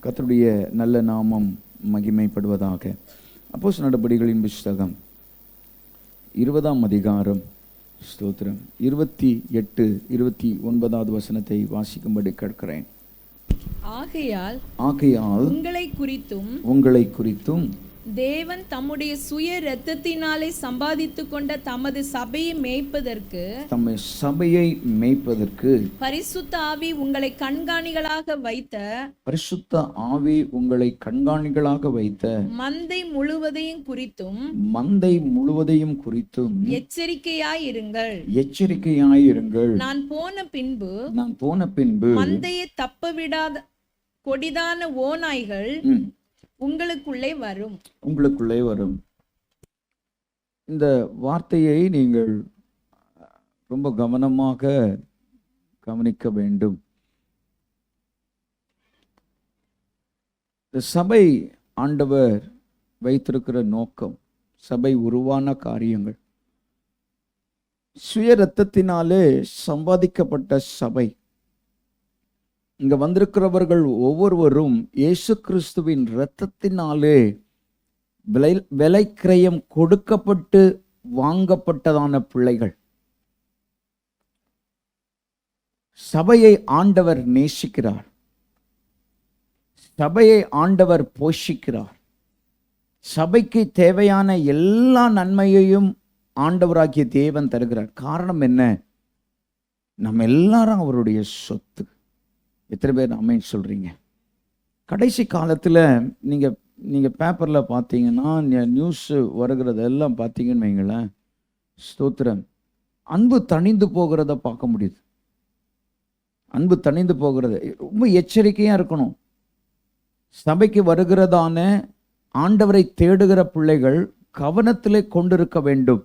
கர்த்தருடைய நல்ல நாமம் மகிமைப்படுவதாக. அப்போஸ்தலர் நடபடிகளின் புத்தகம் 20ஆம் அதிகாரம், ஸ்தோத்திரம், 28, 29வது வசனத்தை வாசிக்கும்படி கேட்கிறேன். ஆகையால் உங்களை குறித்தும் தேவன் தம்முடைய சுய இரத்தத்தினாலே சம்பாதித்துக் கொண்ட தமது சபையை மேய்ப்பதற்கு பரிசுத்த ஆவி உங்களை கண்காணிகளாக வைத்த மந்தை முழுவதையும் குறித்தும் எச்சரிக்கையாயிருங்கள். நான் போன பின்பு மந்தையை தப்பவிடாத கொடிதான ஓநாய்கள் உங்களுக்குள்ளே வரும். இந்த வார்த்தையை நீங்கள் ரொம்ப கவனமாக கவனிக்க வேண்டும். இந்த சபை ஆண்டவர் வைத்திருக்கிற நோக்கம், சபை உருவான காரியங்கள், சுய இரத்தத்தினாலே சம்பாதிக்கப்பட்ட சபை. இங்க வந்திருக்கிறவர்கள் ஒவ்வொருவரும் இயேசு கிறிஸ்துவின் இரத்தத்தினாலே விலை கிரயம் கொடுக்கப்பட்டு வாங்கப்பட்டதான பிள்ளைகள். சபையை ஆண்டவர் நேசிக்கிறார், சபையை ஆண்டவர் போஷிக்கிறார். சபைக்கு தேவையான எல்லா நன்மையையும் ஆண்டவராகிய தேவன் தருகிறார். காரணம் என்ன? நம்ம எல்லாரும் அவருடைய சொத்து. எத்தனை பேர் ஆமென் சொல்றீங்க? கடைசி காலத்தில் நீங்கள் பேப்பரில் பார்த்தீங்கன்னா, நியூஸ் வருகிறது எல்லாம் பார்த்தீங்கன்னு வைங்களேன், ஸ்தோத்திரம், அன்பு தணிந்து போகிறத பார்க்க முடியுது. அன்பு தணிந்து போகிறது. ரொம்ப எச்சரிக்கையாக இருக்கணும். சபைக்கு வருகிறதான ஆண்டவரை தேடுகிற பிள்ளைகள் கவனத்திலே கொண்டிருக்க வேண்டும்.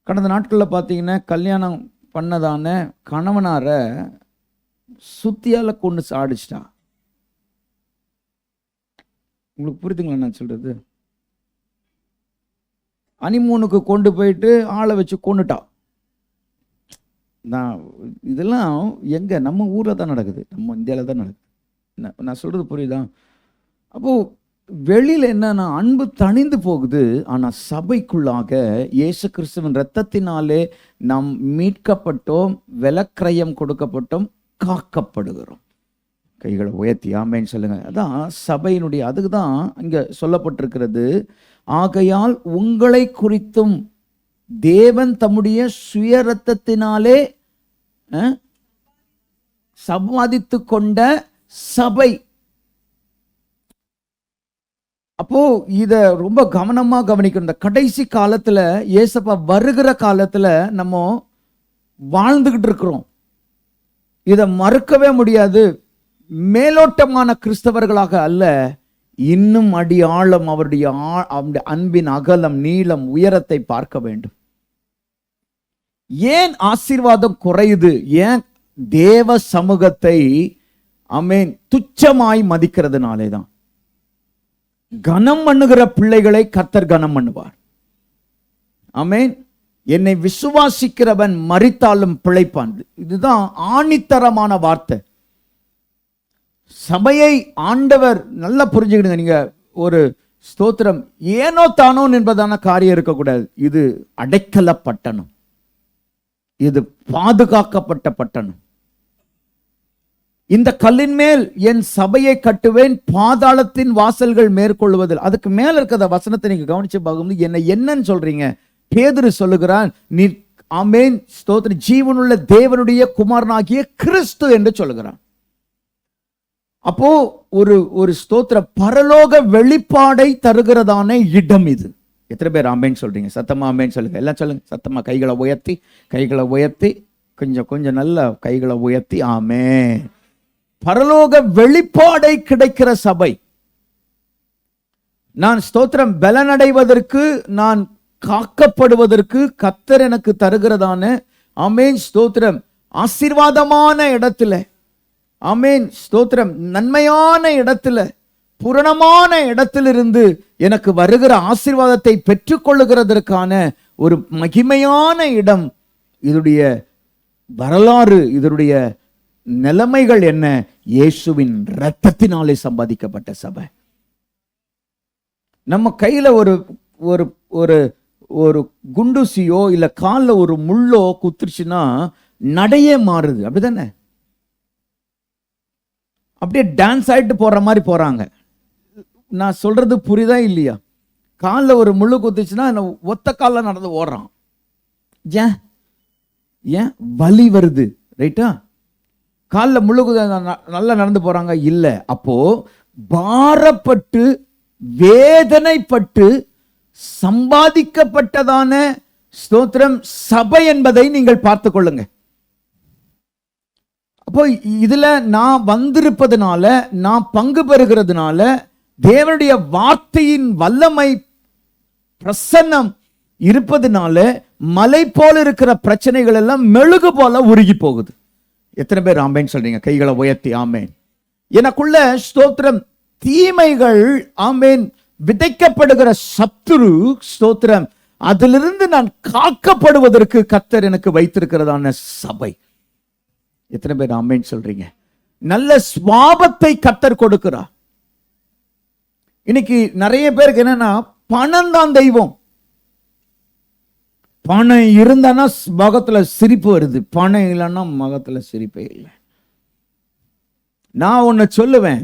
கடந்த நாட்களில் பார்த்தீங்கன்னா, கல்யாணம் பண்ணதான கணவனார சுத்தியால கொண்டு சாடிச்சிட்டா. உங்களுக்கு புரியுதுங்களா நான் சொல்றது? அனிமூனுக்கு கொண்டு போயிட்டு ஆளை வச்சு கொண்டுட்டா. இதெல்லாம் எங்க? நம்ம ஊர்ல தான் நடக்குது, நம்ம இந்தியாவில தான் நடக்குது. நான் சொல்றது புரியுதா? அப்போ வெளியில என்னன்னா அன்பு தணிந்து போகுது. ஆனா சபைக்குள்ளாக இயேசு கிறிஸ்துவின் இரத்தத்தினாலே நாம் மீட்கப்பட்டோம், விலைக்கிரயம் கொடுக்கப்பட்டோம், காக்கப்படுகிறோம். கைகளை உயர்த்தி ஆமென் சொல்லுங்க. அதான் சபையினுடைய, அதுக்கு தான் இங்க சொல்லப்பட்டிருக்கிறது. ஆகையால் உங்களை குறித்தும் தேவன் தம்முடைய சுய இரத்தத்தினாலே சம்பாதித்து கொண்ட சபை. அப்போ இத ரொம்ப கவனமா கவனிக்கணும். இந்த கடைசி காலத்துல, இயேசப்பா வருகிற காலத்துல நம்ம வாழ்ந்துகிட்டு இருக்கிறோம். இதை மறுக்கவே முடியாது. மேலோட்டமான கிறிஸ்தவர்களாக அல்ல, இன்னும் அடி ஆழம் அவருடைய அன்பின் அகலம், நீளம், உயரத்தை பார்க்க வேண்டும். ஏன் ஆசீர்வாதம் குறையுது? ஏன்? தேவ சமூகத்தை ஆமென் துச்சமாய் மதிக்கிறதுனாலே தான். கனம் பண்ணுகிற பிள்ளைகளை கர்த்தர் கனம் பண்ணுவார். ஆமென். என்னை விசுவாசிக்கிறவன் மரித்தாலும் பிழைப்பான். இதுதான் ஆணித்தரமான வார்த்தை. சபையை ஆண்டவர் நல்லா புரிஞ்சுக்கிடுங்க. நீங்க ஒரு ஸ்தோத்திரம், ஏனோ தானோ என்பதான காரியம் இருக்கக்கூடாது. இது அடைக்கல பட்டணம், இது பாதுகாக்கப்பட்ட பட்டணம். இந்த கல்லின் மேல் என் சபையை கட்டுவேன், பாதாளத்தின் வாசல்கள் மேற்கொள்வதில். அதுக்கு மேல இருக்கிற வசனத்தை நீங்க கவனிச்சு பார்க்கும்போது, என்ன என்னன்னு சொல்றீங்க? பேதுரு சொல்லுகிறான், நீ ஆமென் ஸ்தோத்திர ஜீவனுள்ள தேவனுடைய குமாரனாகிய கிறிஸ்து என்று சொல்லுகிறான். அப்போ ஒரு ஸ்தோத்திர பரலோக வெளிப்பாடை தருகிறதான இடம் இது. எத்தனை பேர் ஆமென் சொல்றீங்க? சத்தமா ஆமென் சொல்லுங்க. எல்லாம் சொல்லுங்க சத்தமா. கைகளை உயர்த்தி கொஞ்சம் நல்ல கைகளை உயர்த்தி ஆமென். பரலோக வெளிப்பாடை கிடைக்கிற சபை. நான் ஸ்தோத்திரம் பலனடைவதற்கு, நான் காக்கப்படுவதற்கு கர்த்தர் எனக்கு தருகிறதான ஆமென் ஸ்தோத்திரம் ஆசீர்வாதமான இடத்துல, ஆமென் ஸ்தோத்திரம் நன்மையான இடத்துல, பூரணமான இடத்திலிருந்து எனக்கு வருகிற ஆசீர்வாதத்தை பெற்றுக்கொள்ளுகிறதற்கான ஒரு மகிமையான இடம். இதனுடைய வரலாறு, இதனுடைய நிலைமைகள் என்ன? இயேசுவின் இரத்தத்தினாலே சம்பாதிக்கப்பட்ட சபை. நம்ம கையில ஒரு ஒரு ஒரு ஒரு குண்டுசியோ இல்ல கால்ல ஒரு முள்ளோ குத்துருச்சுன்னா நடையே மாறுது, அப்படிதானே? அப்படியே டான்ஸ் ஆயிட்டு போற மாதிரி போறாங்க. நான் சொல்றது புரியுதா இல்லையா? காலில் ஒரு முள்ளு குத்துச்சுன்னா ஒத்த காலில் நடந்து ஓடுறான். ஏன்? ஏன்? வலி வருது, ரைட்டா? காலில் முள்ளு நல்லா நடந்து போறாங்க இல்ல. அப்போ பாரப்பட்டு வேதனைப்பட்டு சம்பாதிக்கப்பட்டதான ஸ்தோத்திரம் சபை என்பதை நீங்கள் பார்த்து கொள்ளுங்க. அப்போ இதுல நான் வந்திருப்பதனால, நான் பங்கு பெறுகிறதுனால, தேவனுடைய வார்த்தையின் வல்லமை பிரசன்னம் இருப்பதனால மலை போல இருக்கிற பிரச்சனைகள் எல்லாம் மெழுகு போல உருகி போகுது. எத்தனை பேர் ஆமேன் சொல்றீங்க? கைகளை உயர்த்தி ஆமேன். எனக்குள்ள ஸ்தோத்திரம் தீமைகள் ஆமேன் விதைக்கப்படுகிற சத்துரு ஸ்தோத்திரம், அதிலிருந்து நான் காக்கப்படுவதற்கு கர்த்தர் எனக்கு வைத்திருக்கிறதான சபை. எத்தனை பேர் ஆமேன் சொல்றீங்க? நல்ல சுவாபத்தை கர்த்தர் கொடுக்கிறார். இன்னைக்கு நிறைய பேருக்கு என்னன்னா பணம் தான் தெய்வம். பணம் இருந்தானா முகத்துல சிரிப்பு வருது, பணம் இல்லைன்னா முகத்துல சிரிப்பே இல்லை. நான் ஒன்னு சொல்லுவேன்,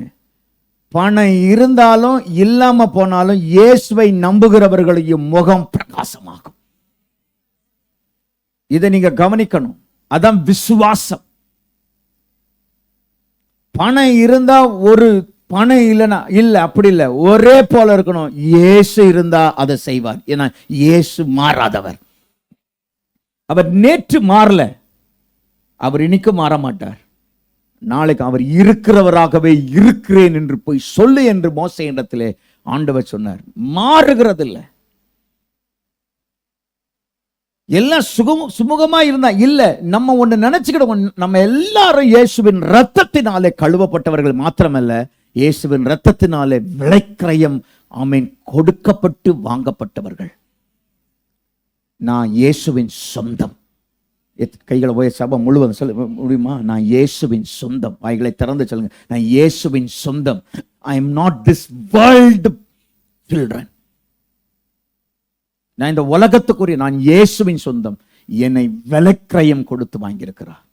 பணம் இருந்தாலும் இல்லாம போனாலும் இயேசுவை நம்புகிறவர்களுடைய முகம் பிரகாசமாகும். இதை நீங்க கவனிக்கணும். அதான் விசுவாசம். பணம் இருந்தா ஒரு, பணம் இல்லைன்னா இல்ல, அப்படி இல்லை, ஒரே போல இருக்கணும். இயேசு இருந்தா அதை செய்வார். ஏன்னா இயேசு மாறாதவர். அவர் நேற்று மாறல, அவர் இன்னைக்கு மாற மாட்டார். நாளைக்கு அவர் இருக்கிறவராகவே இருக்கிறேன் என்று போய் சொல்லு என்று மோசே இடத்திலே ஆண்டவர் சொன்னார். மாறுகிறது இல்லை. எல்லாம் சுமூகமா இருந்தா இல்ல. நம்ம ஒண்ணு நினைச்சுக்கிடுவோம், நம்ம எல்லாரும் இயேசுவின் ரத்தத்தினாலே கழுவப்பட்டவர்கள் மாத்திரமல்ல, இயேசுவின் ரத்தத்தினாலே விலைக்கிரயம் ஆமீன் கொடுக்கப்பட்டு வாங்கப்பட்டவர்கள். நான் இயேசுவின் சொந்தம். கைகளை போய் சபை முழுவதும் சொல்ல முடியுமா? நான் இயேசுவின் சொந்தம். வாய்களை திறந்து சொல்லுங்க, நான் இயேசுவின் சொந்தம். I am not this world children. நான் இந்த உலகத்துக்குரிய, நான் இயேசுவின் சொந்தம். என்னை விலைக்கிரயம் கொடுத்து வாங்கியிருக்கிறார்.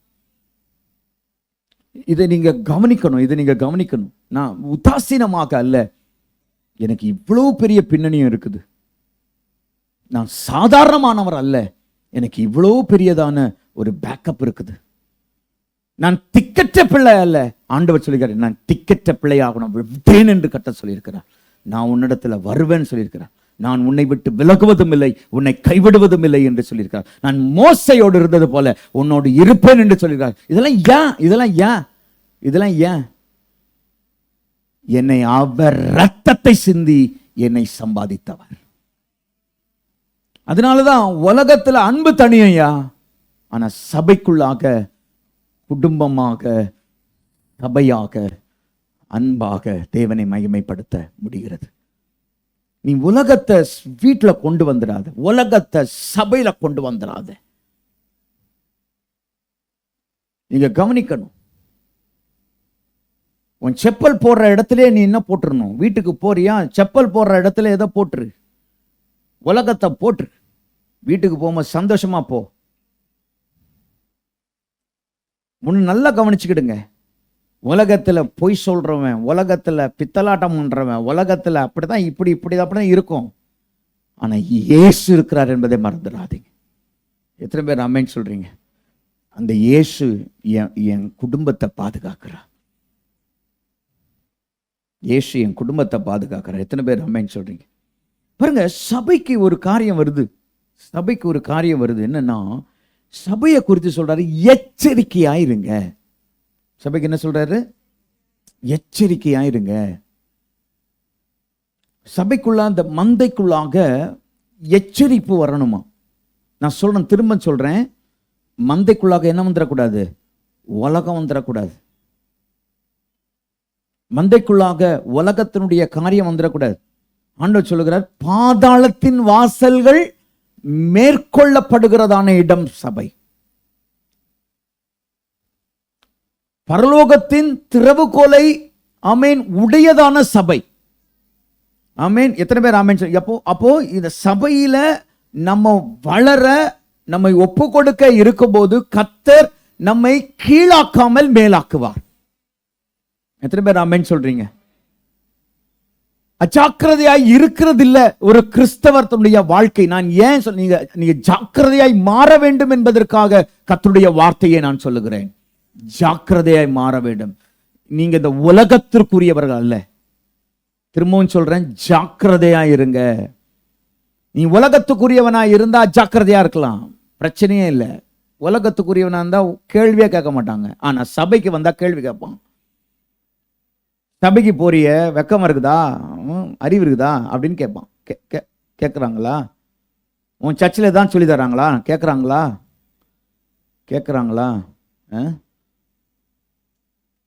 இதை நீங்க கவனிக்கணும், இதை நீங்க கவனிக்கணும். நான் உதாசீனமாக அல்ல, எனக்கு இவ்வளவு பெரிய பின்னணியும் இருக்குது. நான் சாதாரணமானவர் அல்ல, எனக்கு இவ்வளவு பெரியதான ஒரு பேக்கப் இருக்குது. நான் திக்கற்ற பிள்ளை அல்ல. ஆண்டவர் சொல்லியிருக்காரு, நான் திக்கற்ற பிள்ளையாகணும் விட்டேன் என்று கர்த்தர் சொல்லியிருக்கிறார். நான் உன்னிடத்துல வருவேன்னு சொல்லியிருக்கிறார். நான் உன்னை விட்டு விலகுவதும் இல்லை, உன்னை கைவிடுவதும் இல்லை என்று சொல்லியிருக்கிறார். நான் மோசையோடு இருந்தது போல உன்னோடு இருப்பேன் என்று சொல்லியிருக்கிறார். இதெல்லாம் ஏன்? இதெல்லாம் ஏன்? இதெல்லாம் ஏன்? என்னை அவர் ரத்தத்தை சிந்தி என்னை சம்பாதித்தவர். அதனாலதான் உலகத்துல அன்பு தனியா, ஆனா சபைக்குள்ளாக, குடும்பமாக, சபையாக, அன்பாக தேவனை மகிமைப்படுத்த முடிகிறது. நீ உலகத்தை வீட்டுல கொண்டு வந்துடாத, உலகத்தை சபையில கொண்டு வந்துடாத. நீங்க கவனிக்கணும். உன் செப்பல் போடுற இடத்துல நீ என்ன போட்டுறணும்? வீட்டுக்கு போறியா, செப்பல் போடுற இடத்துல எதை போட்டுரு? உலகத்தை போட்டு வீட்டுக்கு போகும்போது சந்தோஷமா போ. ஒன்னு நல்லா கவனிச்சுக்கிடுங்க. உலகத்துல பொய் சொல்றவன், உலகத்துல பித்தலாட்டம் பண்றவன், உலகத்துல அப்படிதான் இப்படிதான் இருக்கும். ஆனா இயேசு இருக்கிறார் என்பதை மறந்துடாதீங்க. எத்தனை பேர் ஆமென் சொல்றீங்க? அந்த இயேசு என் குடும்பத்தை பாதுகாக்கிறார். இயேசு என் குடும்பத்தை பாதுகாக்கிறார். எத்தனை பேர் ஆமென் சொல்றீங்க? பாருங்க, சபைக்கு ஒரு காரியம் வருது. சபைக்கு ஒரு காரியம் வருது. என்னன்னா, சபையை குறித்து சொல்றாரு, எச்சரிக்கையாயிருங்க. சபைக்கு என்ன சொல்றாரு? எச்சரிக்கையாயிருங்க. சபைக்குள்ள, அந்த மந்தைக்குள்ளாக எச்சரிப்பு வரணுமா? நான் சொல்றேன், திரும்ப சொல்றேன், மந்தைக்குள்ளாக என்ன வந்துடக்கூடாது? உலகம் வந்துடக்கூடாது. மந்தைக்குள்ளாக உலகத்தினுடைய காரியம் வந்துடக்கூடாது. ஆண்டவர் சொல்லுகிறார், பாதாளத்தின் வாசல்கள் மேற்கொள்ளப்படுகிறதான இடம் சபை. பரலோகத்தின் திறவுகோலை ஆமென் உடையதான சபை. ஆமென். எத்தனை பேர் ஆமென் சொல்லி? அப்போ இந்த சபையில நம்ம வளர, நம்மை ஒப்பு கொடுக்க இருக்கும்போது கர்த்தர் நம்மை கீழாக்காமல் மேலாக்குவார். எத்தனை பேர் ஆமென் சொல்றீங்க? அஜாக்கிரதையாய் இருக்கிறது இல்ல ஒரு கிறிஸ்தவர்களுடைய வாழ்க்கை. நான் ஏன் நீங்க ஜாக்கிரதையாய் மாற வேண்டும் என்பதற்காக கர்த்தருடைய வார்த்தையை நான் சொல்லுகிறேன். ஜாக்கிரதையாய் மாற வேண்டும். நீங்க இந்த உலகத்திற்குரியவர்கள் அல்ல. திரும்பவும் சொல்றேன், ஜாக்கிரதையா இருங்க. நீ உலகத்துக்குரியவனா இருந்தா ஜாக்கிரதையா இருக்கலாம், பிரச்சனையே இல்லை. உலகத்துக்குரியவனா இருந்தா கேள்வியே கேட்க மாட்டாங்க. ஆனா சபைக்கு வந்தா கேள்வி கேட்பான். சபைக்கு போறிய, வெக்கமா இருக்குதா, அறிவு இருக்குதா அப்படின்னு கேட்பான். கேட்குறாங்களா? உன் சர்ச்சில் தான் சொல்லி தராங்களா? கேட்குறாங்களா?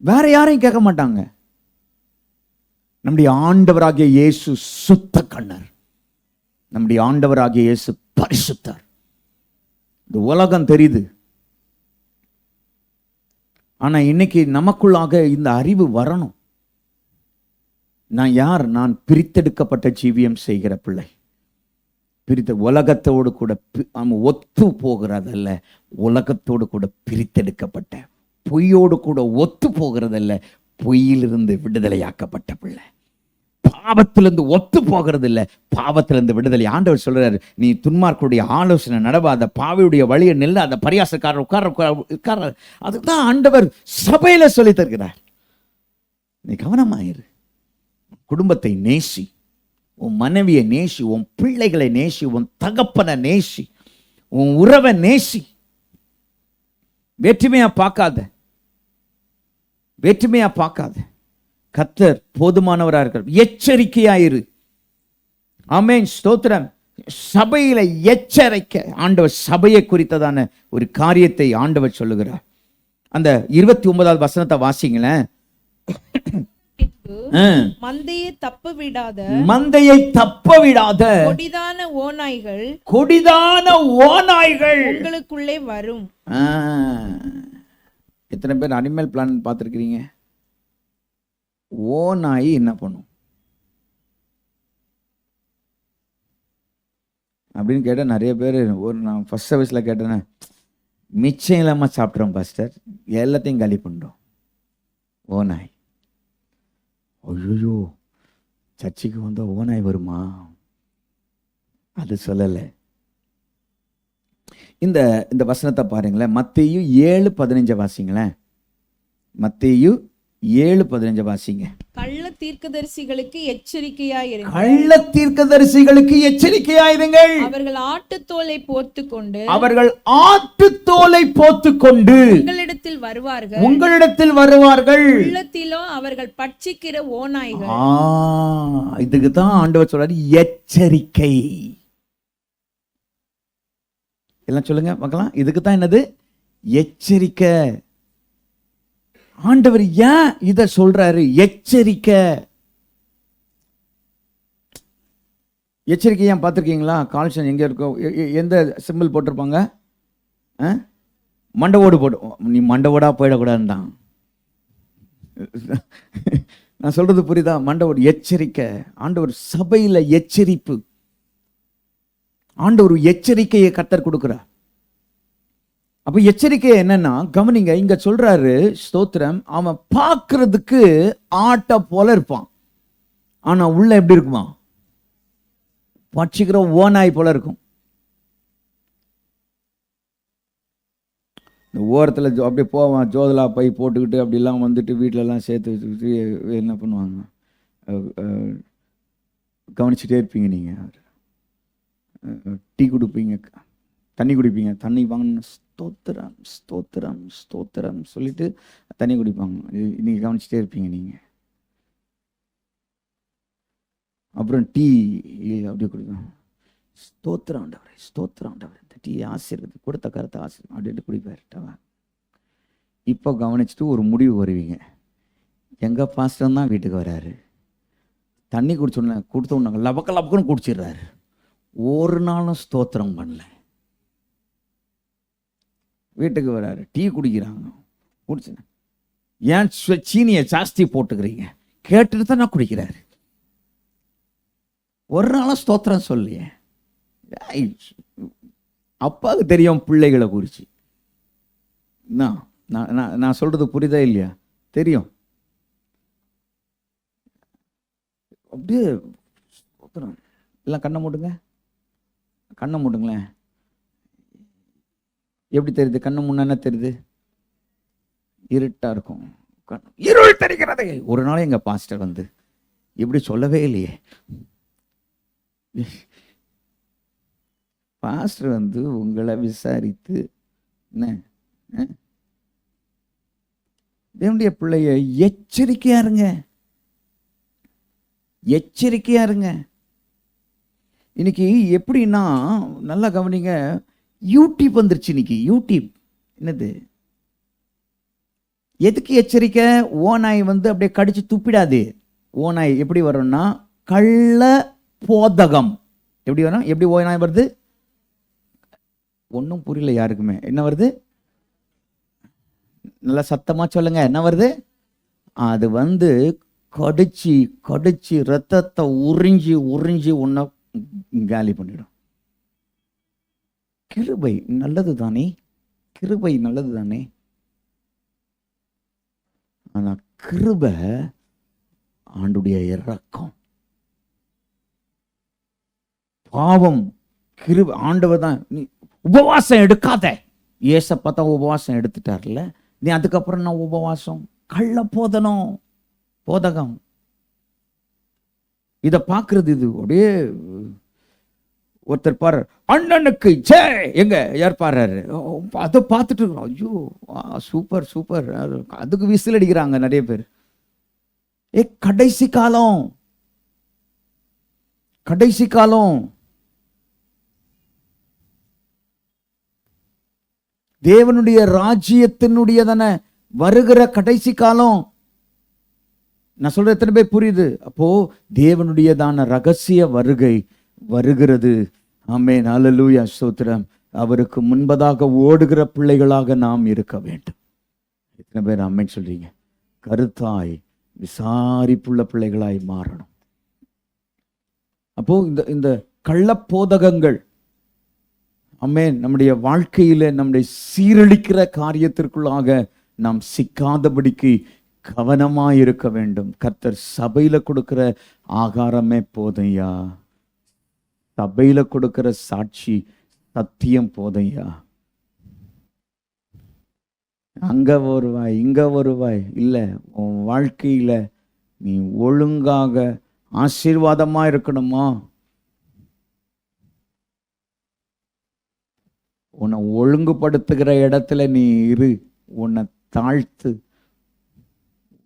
வேற யாரையும் கேட்க மாட்டாங்க. நம்முடைய ஆண்டவராகிய இயேசு சுத்த கண்ணர். நம்முடைய ஆண்டவராகிய இயேசு பரிசுத்தர். இந்த உலகம் தெரியுது. ஆனா இன்னைக்கு நமக்குள்ளாக இந்த அறிவு வரணும். நான் யார்? நான் பிரித்தெடுக்கப்பட்ட ஜீவியம் செய்கிற பிள்ளை. உலகத்தோடு கூட ஒத்து போகிறதல்ல, உலகத்தோடு கூட பிரித்தெடுக்கப்பட்ட, பொய்யோடு கூட ஒத்து போகிறதல்ல, பொய்யிலிருந்து விடுதலையாக்கப்பட்ட பிள்ளை. பாவத்திலிருந்து ஒத்து போகிறது இல்லை, பாவத்திலிருந்து விடுதலை. ஆண்டவர் சொல்றாரு, நீ துன்மார்க்குடைய ஆலோசனை நடவாத, பாவியுடைய வழியை நில்லாத, பரியாசக்காரர் உட்கார. அதுதான் ஆண்டவர் சபையில சொல்லி தருகிறார். நீ கவனமாயிரு. குடும்பத்தை நேசி, உன் மனைவியை நேசி, உன் பிள்ளைகளை நேசி, உன் தகப்பனை நேசி, உன் உறவை நேசி. வேற்றுமையா பார்க்காத. கர்த்தர் போதுமானவரா இருக்கிறார். எச்சரிக்கையாயிரு. ஆமென், ஸ்தோத்திரம். சபையில எச்சரிக்கை. ஆண்டவர் சபையை குறித்ததான ஒரு காரியத்தை ஆண்டவர் சொல்லுகிறார். அந்த 29வது வசனத்தை வாசிங்களேன். மந்தையை தப்ப விடாத கொடிதான ஓநாய்கள் உங்களுக்குள்ளே வரும். எத்தனை பேர் அனிமல் பிளான் பார்த்திருக்கிறீங்க? ஓநாய் என்ன பண்ணும் அப்படின்னு கேட்ட நிறைய பேர், நான் ஃபர்ஸ்ட் சர்வீஸ்ல கேட்டேன், மிச்சம் இல்லாம சாப்பிட்றோம் பாஸ்டர், எல்லாத்தையும் காலி பண்ணுறோம். ஓநாய். ஐயோ, சர்ச்சுக்கு வந்தா ஓநாய் வருமா? அது சொல்லலை. இந்த இந்த வசனத்தை பாருங்களேன். மத்தேயு 7:15 வாசிங்களேன். மத்தேயு 7:15 வாசிங்க. கள்ள தீர்க்கதரிசிகளுக்கு எச்சரிக்கையாயிருங்கள். அவர்கள் ஆட்டுத்தோலை போர்த்துக்கொண்டு உங்களிடத்தில் வருவார்கள். உள்ளத்திலோ அவர்கள் பட்சிக்கிற ஓநாய்கள். இதுக்கு தான் ஆண்டவர் சொல்றாரு, எச்சரிக்கை. எல்லாம் சொல்லுங்க பார்க்கலாம். இதுக்கு தான் என்னது? எச்சரிக்கை. ஆண்டவர் ஏன் இத சொல்றாரு? எச்சரிக்கை. ஏன் பார்த்துருக்கீங்களா? கால்சன் எங்க இருக்கோ, எந்த சிம்பிள் போட்டிருப்பாங்க? மண்டவோடு போட்டு, நீ மண்டவோடா போயிடக்கூடாதுன்னு தான் நான் சொல்றது புரியுதா? மண்டவோடு. எச்சரிக்கை. ஆண்டவர் சபையில எச்சரிப்பு. ஆண்டவர் எச்சரிக்கையை கர்த்தர் கொடுக்கிறார். அப்ப எச்சரிக்கை என்னன்னா, கவனிங்க, இங்க சொல்றாரு, ஸ்தோத்திரம், அவன் பார்க்கிறதுக்கு ஆட்ட போல இருப்பான், ஆனா உள்ள எப்படி இருக்குமா? பட்சிக்கிற ஓநாய் போல இருக்கும். இந்த ஓரத்தில் அப்படியே போவான், ஜோதலா பை போட்டுக்கிட்டு அப்படிலாம் வந்துட்டு வீட்டிலலாம் சேர்த்து வச்சுக்கிட்டு என்ன பண்ணுவாங்க, கவனிச்சுட்டே இருப்பீங்க. நீங்கள் டீ குடிப்பீங்க, தண்ணி குடிப்பீங்க, தண்ணி வாங்க, ஸ்தோத்திரம் ஸ்தோத்திரம் ஸ்தோத்திரம் சொல்லிட்டு தண்ணி குடிப்பாங்க. நீங்கள் கவனிச்சுட்டே இருப்பீங்க. நீங்கள் அப்புறம் டீ அப்படியே குடிப்பாங்க, ஸ்தோத்திரம் ஆண்டவரே, ஸ்தோத்திரம் ஆண்டவரே, இந்த டீ ஆசீர்வாதம் கொடுத்த கருத்தை ஆசீர்வாதம் அப்படின்ட்டு குடிப்பாருட்டவா. இப்போ கவனிச்சுட்டு ஒரு முடிவு வருவீங்க, எங்கள் பாஸ்டர் தான் வீட்டுக்கு வராரு, தண்ணி குடிச்சோடனே கொடுத்தோன்னு லபக்குன்னு குடிச்சிடுறாரு, ஒரு நாளும் ஸ்தோத்திரம் பண்ணல. வீட்டுக்கு வராரு, டீ குடிக்கிறாங்க, குடிச்சு ஏன் சீனியை ஜாஸ்தி போட்டுக்கிறீங்க? கேட்டுட்டு தான் நான் குடிக்கிறாரு. ஒரு நாளும் ஸ்தோத்திரம் சொல்லியே. அப்பாவுக்கு தெரியும் பிள்ளைகளை குறிச்சு. நான் சொல்றது புரியுதா இல்லையா? தெரியும். அப்படியே எல்லாம் கண்ணை மூடுங்க, கண்ணை மூடுங்களேன். எப்படி தெரியுது? கண்ணு முன்ன என்ன தெரியுது? இருட்டா இருக்கும். இருள் தெரிகிறது. ஒரு நாள் எங்க பாஸ்டர் வந்து இப்படி சொல்லவே இல்லையே. பாஸ்டர் வந்து உங்களை விசாரித்து என்ன தேவனுடைய பிள்ளைய எச்சரிக்கையா இருங்க, எச்சரிக்கையா இருங்க. இன்னைக்கு எப்படின்னா நல்லா கவனிங்க, யூடியூப் வந்துருச்சு இன்னைக்கு. யூடியூப் என்னது? எதுக்கு எச்சரிக்கை? ஓநாய் வந்து அப்படியே கடிச்சு துப்பிடாது. ஓநாய் எப்படி வரும்னா கள்ள போதகம். எப்படி வரும்? எப்படி ஓநாய் வருது? ஒன்றும் புரியல யாருக்குமே. என்ன வருது? நல்லா சத்தமா சொல்லுங்க. என்ன வருது? அது வந்து கடிச்சு கடிச்சு ரத்தத்தை உறிஞ்சி உறிஞ்சி உன்னை காலி பண்ணிடும். கிருபை நல்லது தானே, கிருபை நல்லது தானே. ஆனா கிருபை ஆண்டுடைய இரக்கம். பாவம் கிருபை. ஆண்டவர் தான் நீ உபவாசம் எடுக்காத. ஏசப்பா தான் உபவாசம் எடுத்துட்டார்ல, நீ அதுக்கப்புறம் நான் உபவாசம்? கள்ள போதகம். இத பாக்குறது இது அப்படியே ஒருத்தர் பாரு, அண்ணனுக்கு ஜெய் எங்க யார் பாடுறாரு, அதை பார்த்துட்டு ஐயோ சூப்பர் சூப்பர், அதுக்கு விசில் அடிக்கிறாங்க நிறைய பேர். கடைசி காலம் தேவனுடைய ராஜ்யத்தினுடையதான வருகிற கடைசி காலம். நான் சொல்ற எத்தனை பேர் புரியுது? அப்போ தேவனுடையதான ரகசிய வருகை வருகிறது. ஆமென், ஹல்லேலூயா, ஸ்தோத்திரம். அவருக்கு முன்பதாக ஓடுகிற பிள்ளைகளாக நாம் இருக்க வேண்டும். எத்தனை பேர் ஆமென் சொல்றீங்க? கருத்தாய் விசாரிப்புள்ள பிள்ளைகளாய் மாறணும். அப்போ இந்த கள்ளப்போதகங்கள் ஆமென் நம்முடைய வாழ்க்கையில நம்முடைய சீரழிக்கிற காரியத்திற்குள்ளாக நாம் சிக்காதபடிக்கு கவனமாய் இருக்க வேண்டும். கர்த்தர் சபையில கொடுக்கிற ஆகாரமே போதையா, சபையில கொடுக்கிற சாட்சி சத்தியம் போதையா. அங்க வருவாய் இங்க வருவாய் இல்ல, உன் வாழ்க்கையில நீ ஒழுங்காக ஆசீர்வாதமா இருக்கணுமா? உன்னை ஒழுங்குபடுத்துகிற இடத்துல நீ இரு. உன்னை தாழ்த்து,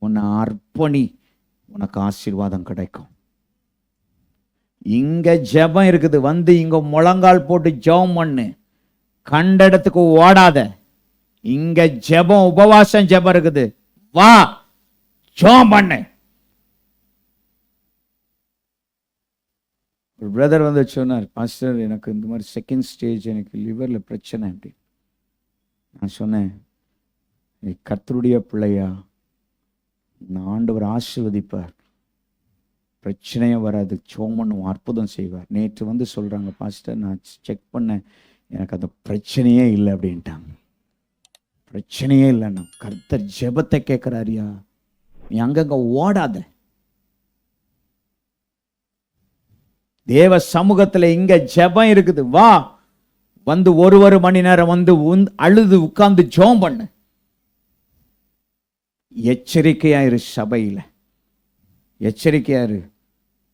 உன்னை அர்ப்பணி, உனக்கு ஆசீர்வாதம் கிடைக்கும். இங்க ஜெபம் இருக்குது, வந்து இங்க முழங்கால் போட்டு ஜெபம் பண்ணு. கண்ட இடத்துக்கு ஓடாத. இங்க ஜெபம், உபவாசம் ஜெபம் இருக்குது, வா ஜெபம் பண்ணு. ஒரு பிரதர் வந்து சொன்னார், பாஸ்டர் எனக்கு இந்த மாதிரி செகண்ட் ஸ்டேஜ், எனக்கு லிவர்ல பிரச்சனை. அப்படி நான் சொன்னேன், கர்த்தருடைய பிள்ளையா, ஆண்டவர் ஆசீர்வதிப்பார், பிரச்சனையே வராது, சோமனும் அற்புதம் செய்வார். நேற்று வந்து சொல்றாங்க, பாஸ்டர் நான் செக் பண்ணேன், எனக்கு அந்த பிரச்சனையே இல்லை அப்படின்ட்டாங்க. பிரச்சனையே இல்லைன்னா கர்த்தர் ஜெபத்தை கேட்கிறாரியா, நீ அங்கங்க ஓடாத. தேவ சமூகத்துல இங்க ஜெபம் இருக்குது, வா வந்து ஒரு மணி நேரம் வந்து அழுது உட்கார்ந்து ஜெபம் பண்ணு. எச்சரிக்கையாயிரு, சபையில எச்சரிக்கையாயிரு.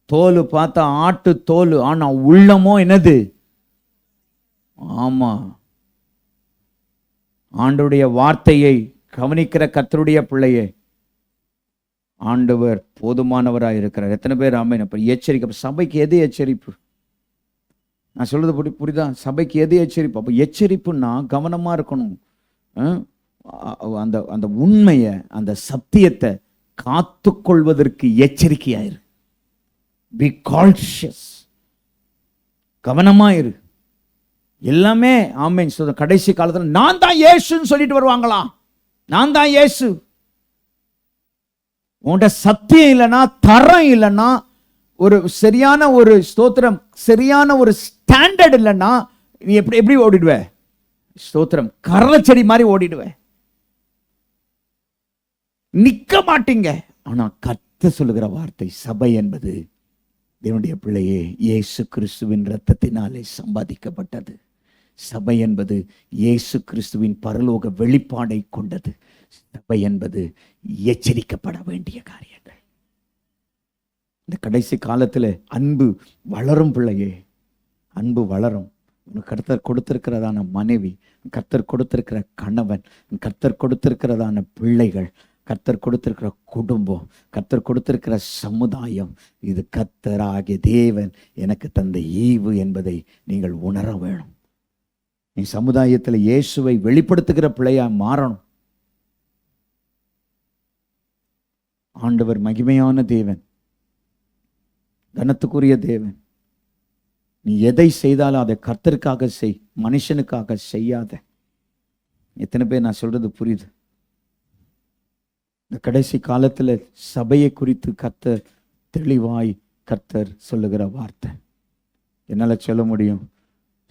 தோல் பார்த்தா ஆட்டு தோல், ஆனா உள்ளமோ என்னது? ஆமா, ஆண்டவருடைய வார்த்தையை கவனிக்கிற கர்த்தருடைய பிள்ளையே ஆண்டவர் போதுமானவராக இருக்கிறார். எத்தனை பேர் ஆமென்? அப்ப எச்சரிக்கை. சபைக்கு எது எச்சரிப்பு? நான் சொல்றது புரியுதா? சபைக்கு எது எச்சரிப்பு? அப்ப எச்சரிப்புன்னா கவனமா இருக்கணும். அந்த அந்த உண்மையை, அந்த சத்தியத்தை காத்து கொள்வதற்கு எச்சரிக்கையாயிரு. B conscious, கவனமாயிரு. எல்லாமே ஆமென். கடைசி காலத்துல நான் தான் இயேசுன்னு சொல்லிட்டு வருவாங்களா, நான் தான் இயேசு. உன்கிட்ட சத்தியம் இல்லைன்னா, தரம் இல்லைன்னா, ஒரு சரியான ஒரு ஸ்தோத்திரம், சரியான ஒரு ஸ்டாண்டர்ட் இல்லைன்னா நீ எப்படி எப்படி ஓடிடுவ? ஸ்தோத்திரம் கரள செடி மாதிரி ஓடிடுவ, நிக்க மாட்டீங்க. ஆனா கர்த்தர் சொல்லுகிற வார்த்தை, சபை என்பது தேவனுடைய பிள்ளையே இயேசு கிறிஸ்துவின் இரத்தத்தினாலே சம்பாதிக்கப்பட்டது. சபை என்பது இயேசு கிறிஸ்துவின் பரலோக வெளிப்பாடை கொண்டது. சபை என்பது எச்சரிக்கப்பட வேண்டிய காரியங்கள். இந்த கடைசி காலத்தில் அன்பு வளரும் பிள்ளையே, அன்பு வளரும். உனக்கு கர்த்தர் கொடுத்திருக்கிறதான மனைவி, கர்த்தர் கொடுத்திருக்கிற கணவன், கர்த்தர் கொடுத்திருக்கிறதான பிள்ளைகள், கர்த்தர் கொடுத்திருக்கிற குடும்பம், கர்த்தர் கொடுத்திருக்கிற சமுதாயம், இது கர்த்தராகிய தேவன் எனக்கு தந்த ஈவு என்பதை நீங்கள் உணர வேணும். நீ சமுதாயத்தில் இயேசுவை வெளிப்படுத்துகிற பிள்ளையா மாறணும். ஆண்டவர் மகிமையான தேவன், கனத்துக்குரிய தேவன். நீ எதை செய்தாலும் அதை கர்த்தருக்காக செய், மனுஷனுக்காக செய்யாத. எத்தனை பேர் நான் சொல்றது புரியுது? இந்த கடைசி காலத்துல சபையை குறித்து கர்த்தர் தெளிவாய் கர்த்தர் சொல்லுகிற வார்த்தை. என்னால சொல்ல முடியும்,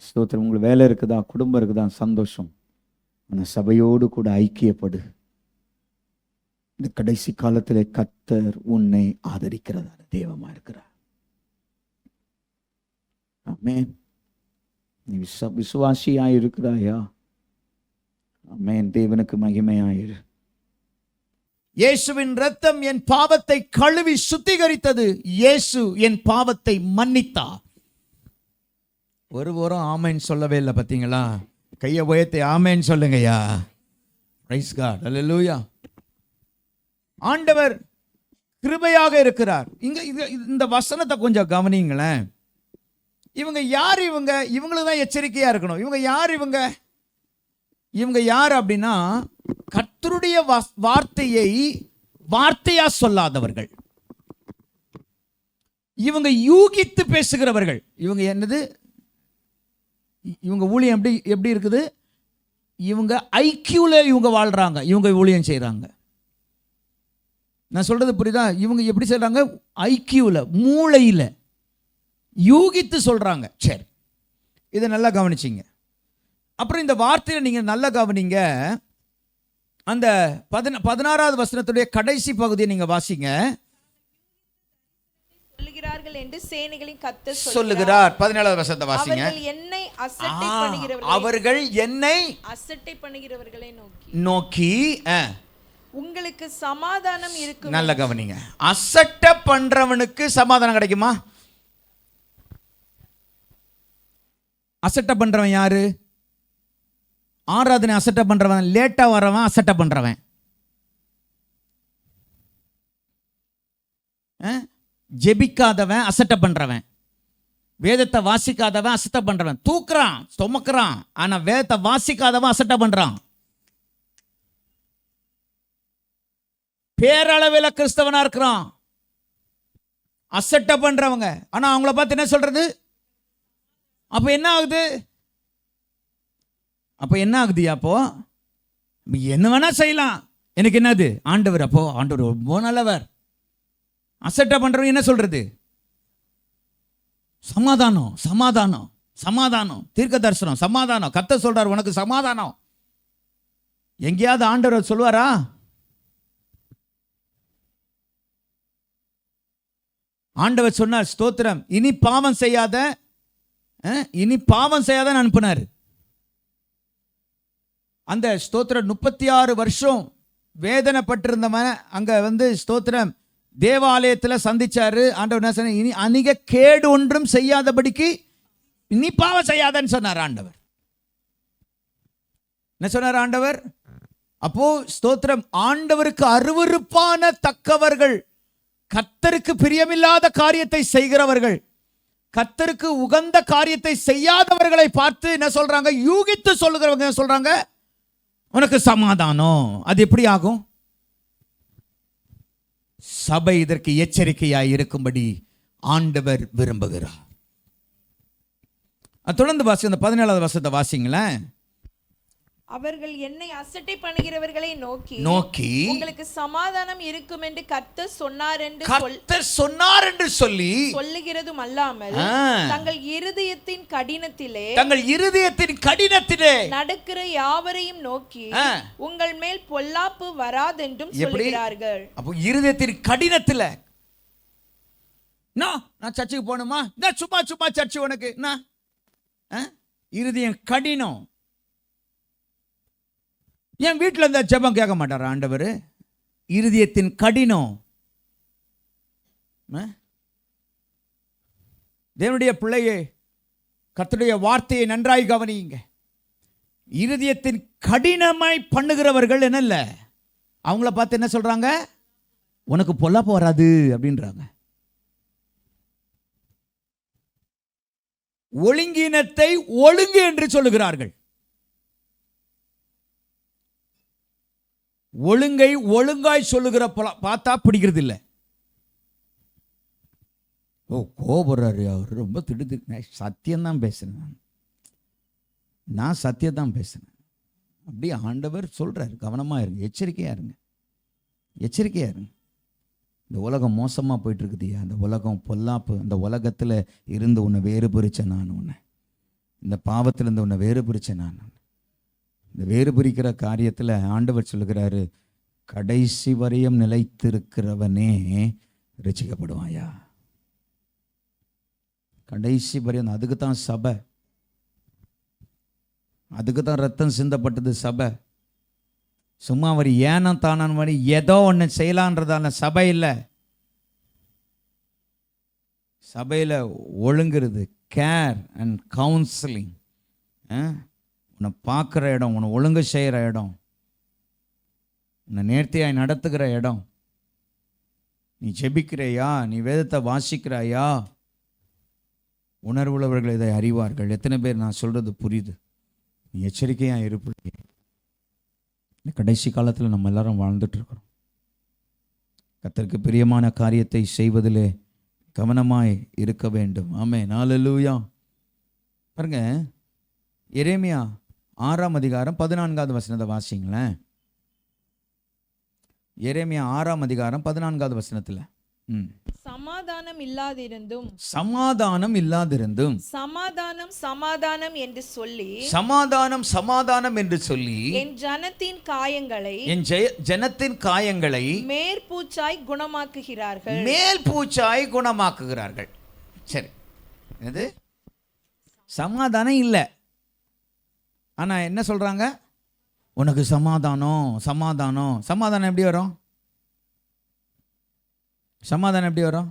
ஸ்தோத்திரம். உங்களுக்கு வேலை இருக்குதா, குடும்பம் இருக்குதா, சந்தோஷம். ஆனால் சபையோடு கூட ஐக்கியப்படு. இந்த கடைசி காலத்தில் கர்த்தர் உன்னை ஆதரிக்கிறதான தெய்வமா இருக்கிறார். ஆமென். நீ விசுவாசியாய் இருக்கிறாயா? ஆமென். தேவனுக்கு மகிமையாயிரு. இயேசுவின் இரத்தம் என் பாவத்தை கழுவி சுத்திகரித்தது. இயேசு என் பாவத்தை மன்னித்தார். ஒருவரும் ஆமென் சொல்லவே இல்லை. பார்த்தீங்களா? கையை உயர்த்தி ஆமென் சொல்லுங்கய்யா. Praise God. அல்லேலூயா. ஆண்டவர் கிருபையாக இருக்கிறார். இந்த வசனத்தை கொஞ்சம் கவனிங்களேன். இவங்க யார்? இவங்களுக்கு தான் எச்சரிக்கையா இருக்கணும். இவங்க யார் அப்படின்னா, கர்த்தருடைய வார்த்தையை வார்த்தையா சொல்லாதவர்கள். இவங்க யூகித்து பேசுகிறவர்கள். இவங்க என்னது? இவங்க ஊழியம் எப்படி இருக்குது? இவங்க ஐக்கியூல இவங்க வாழ்றாங்க, இவங்க ஊழியம் செய்யறாங்க. நான் சொல்றது புரியுதா? இவங்க எப்படி செய்றாங்க? ஐக்கியூல, மூளையில யூகித்து சொல்றாங்க. சரி, இதை நல்லா கவனிச்சிங்க. அப்புறம் இந்த வார்த்தையை நீங்க நல்லா கவனிங்க. அந்த 16வது வசனத்துடைய கடைசி பகுதியை நீங்க வாசிங்க. சொல்லுகிறார்கள் என்று சேனைகளின் கர்த்தர் சொல்லுகிறார். 17வது வசனத்தை வாசிங்க. அவர்கள் என்னை அசட்டை பண்ணுகிறவர்களை நோக்கி உங்களுக்கு சமாதானம் இருக்கும். நல்ல கவனிங்க. அசட்டை பண்றவனுக்கு சமாதானம் கிடைக்குமா? அசட்டை பண்றவன் யாரு? ஆராதனை அசட்டை பண்றவன், லேட்டா வரவன் அசட்டை பண்றவன், ஜெபிக்காதவன் அசட்டை பண்றவன், வேதத்தை வாசிக்காதவன் அசட்டை பண்றவன். தூக்குறான், சுமக்குறான், ஆனா வேதத்தை வாசிக்காதவன் அசட்டை பண்றான். பேரளவில் கிறிஸ்தவனா இருக்கிறான், அசட்டை பண்றவங்க. ஆனா அவங்கள பார்த்து என்ன சொல்றது? அப்ப என்ன ஆகுது? அப்போ என்ன வேணா செய்யலாம், எனக்கு என்னது? ஆண்டவர். அப்போ ஆண்டவர் ரொம்ப நல்லவர். அசட்டை பண்றவங்க என்ன சொல்றது? சமாதானம், சமாதானம், சமாதானம், தீர்க்க தரிசனம், சமாதானம். கர்த்தர் சொல்றார் உனக்கு சமாதானம். எங்கேயாவது ஆண்டவர் சொல்வாரா? ஆண்டவர் சொன்னார், ஸ்தோத்திரம், இனி பாவம் செய்யாத அனுப்பினார். அந்த ஸ்தோத்திரம் 36 வருஷம் வேதனைப்பட்டிருந்தவன் அங்க ஸ்தோத்திரம் தேவாலயத்தில் சந்திச்சாரு. ஆண்டவர் என்ன சொன்னார்? இனி அநேக கேடு ஒன்றும் செய்யாதபடிக்கு நீ பாவம் செய்யாதன்னு சொன்னார் ஆண்டவர். என்ன சொன்னார் ஆண்டவர்? அப்போ ஸ்தோத்திரம், ஆண்டவருக்கு அருவருப்பான தக்கவர்கள், கர்த்தருக்கு பிரியமில்லாத காரியத்தை செய்கிறவர்கள், கர்த்தருக்கு உகந்த காரியத்தை செய்யாதவர்களை பார்த்து என்ன சொல்றாங்க? யூகித்து சொல்லுகிறவங்க சொல்றாங்க, உனக்கு சமாதானம். அது எப்படி ஆகும்? சபை இதற்கு எச்சரிக்கையாய் இருக்கும்படி ஆண்டவர் விரும்புகிறார். தொடர்ந்து வாசி, அந்த 17வது வசனத்தை வாசிங்களேன். அவர்கள் என்னை அசட்டை பண்ணுகிறவர்களை நோக்கி உங்களுக்கு சமாதானம் இருக்கும் என்று கர்த்தர் சொன்னார் என்று சொல்லுகிறதும் அல்லாமல் தங்கள் இருதயத்தின் கடினத்திலே நடக்கிற யாவரையும் நோக்கி உங்கள் மேல் பொல்லாப்பு வராதென்றும் சொல்கிறார்கள். அப்போ இருதயத்தின் கடினத்துல நான் சர்ச்சுக்கு போகணுமா, சும்மா சும்மா சர்ச்சு உனக்கு இருதயம் கடினம். என் வீட்டில் இருந்தா ஜெபம் கேட்க மாட்டார் ஆண்டவர்? இருதயத்தின் கடினம். தேவனுடைய பிள்ளையே, கர்த்தருடைய வார்த்தையை நன்றாய் கவனியுங்க. இருதயத்தின் கடினமாய் பண்ணுகிறவர்கள் என்னல்ல, அவங்கள பார்த்து என்ன சொல்றாங்க? உனக்கு பொல்லாப்பு வராது அப்படின்றாங்க. ஒழுங்கினத்தை ஒழுங்கு என்று சொல்லுகிறார்கள். ஒழுங்கை ஒழுங்காய் சொல்லுகிற பார்த்தா பிடிக்கிறது இல்லை. கோபுறாரு அவர், ரொம்ப திடுது. சத்தியம்தான் பேசுறேன், நான் சத்தியம்தான் பேசுறேன். அப்படி ஆண்டவர் சொல்றாரு, கவனமா இருங்க, எச்சரிக்கையா இருங்க, எச்சரிக்கையா இருங்க. இந்த உலகம் மோசமாக போயிட்டு இருக்குதுயா, அந்த உலகம் பொல்லாப்பு. அந்த உலகத்தில் இருந்து உன்னை வேறு பிரிச்சேன் நான், உன்னை இந்த பாவத்திலிருந்து உன்னை வேறு பிரிச்சேன் நான். இந்த வேறு பிரிக்கிற காரியத்தில் ஆண்டவர் சொல்லுகிறாரு, கடைசி வரையும் நிலைத்திருக்கிறவனே ரட்சிக்கப்படுவாயா. கடைசி வரையும். அதுக்கு தான் சபை, அதுக்கு தான் ரத்தம் சிந்தப்பட்டது சபை. சும்மா அவர் ஏனோ தானான மாதிரி ஏதோ ஒன்று செய்யலான்றதான சபை இல்லை. சபையில் ஒழுங்குறது, கேர் அண்ட் கவுன்சிலிங். உன்னை பார்க்குற இடம், உன்னை ஒழுங்கு செய்கிற இடம், உன்னை நேர்த்தியாய் நடத்துகிற இடம். நீ ஜெபிக்கிறையா, நீ வேதத்தை வாசிக்கிறாயா? உணர்வுள்ளவர்கள் இதை அறிவார்கள். எத்தனை பேர் நான் சொல்கிறது புரியுது? நீ எச்சரிக்கையாக இருப்பீங்க. கடைசி காலத்தில் நம்ம எல்லாரும் வாழ்ந்துட்டு இருக்கிறோம். கர்த்தருக்கு பிரியமான காரியத்தை செய்வதிலே கவனமாய் இருக்க வேண்டும். ஆமென், ஹல்லேலூயா. பாருங்க, எரேமியா 6ஆம் அதிகாரம் 14வது வசனத்தை வாசிங்களேன். எரேமியா 6ஆம் அதிகாரம் 14வது வசனத்தில் சமாதானம் இல்லாதிருந்தும் சமாதானம் சமாதானம் என்று சொல்லி என் ஜனத்தின் காயங்களை மேற்பூச்சாய் குணமாக்குகிறார்கள். சரி, இது சமாதானம் இல்லை. ஆனா என்ன சொல்றாங்க? உனக்கு சமாதானம். சமாதானம் சமாதானம் எப்படி வரும்? சமாதானம் எப்படி வரும்?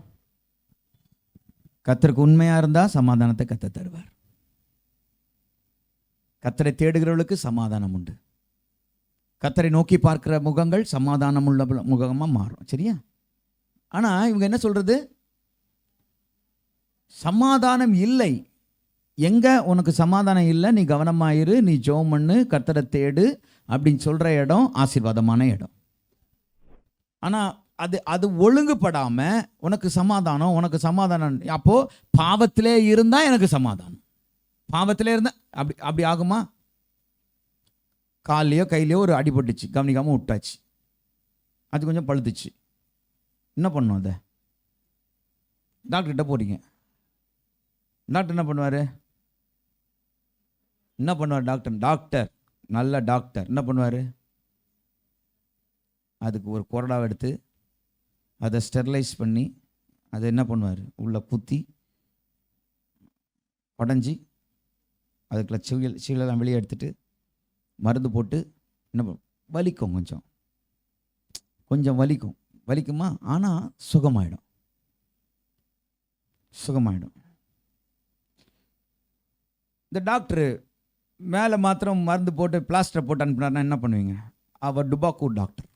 கர்த்தருக்கு உண்மையா இருந்தா சமாதானத்தை கர்த்தர் தருவார். கர்த்தரை தேடுகிறவர்களுக்கு சமாதானம் உண்டு. கர்த்தரை நோக்கி பார்க்கிற முகங்கள் சமாதானம் உள்ள முகமா மாறும். சரியா? ஆனா இவங்க என்ன சொல்றது? சமாதானம் இல்லை. எங்க உனக்கு சமாதானம் இல்லை, நீ கவனமாயிரு, நீ ஜெபம் பண்ணு, கர்த்தரை தேடு அப்படின்னு சொல்ற இடம் ஆசீர்வாதமான இடம். ஆனா அது ஒழுங்குபடாம உனக்கு சமாதானம். அப்போ பாவத்திலே இருந்தா எனக்கு சமாதானம். பாவத்திலே இருந்தா அப்படி ஆகுமா? காலையோ கையிலையோ ஒரு அடிபட்டுச்சு, கவனிக்காம விட்டாச்சு, அது கொஞ்சம் பழுத்துச்சு, என்ன பண்ணும்? அதை டாக்டர்கிட்ட போறீங்க, டாக்டர் என்ன பண்ணுவார்? டாக்டர் நல்ல டாக்டர் என்ன பண்ணுவார்? அதுக்கு ஒரு கொரடாவை எடுத்து அதை ஸ்டெர்லைஸ் பண்ணி அதை என்ன பண்ணுவார்? உள்ள குத்தி உடஞ்சி அதுக்குள்ள சீலெல்லாம் வெளியே எடுத்துட்டு மருந்து போட்டு என்ன வலிக்கும், கொஞ்சம் வலிக்குமா, ஆனால் சுகமாயிடும். இந்த டாக்டரு மேலே மாத்திரம் மருந்து போட்டு பிளாஸ்டரை போட்டு அனுப்பினார்னா என்ன பண்ணுவீங்க? அவர் டுபாக்கூ டாக்டர்.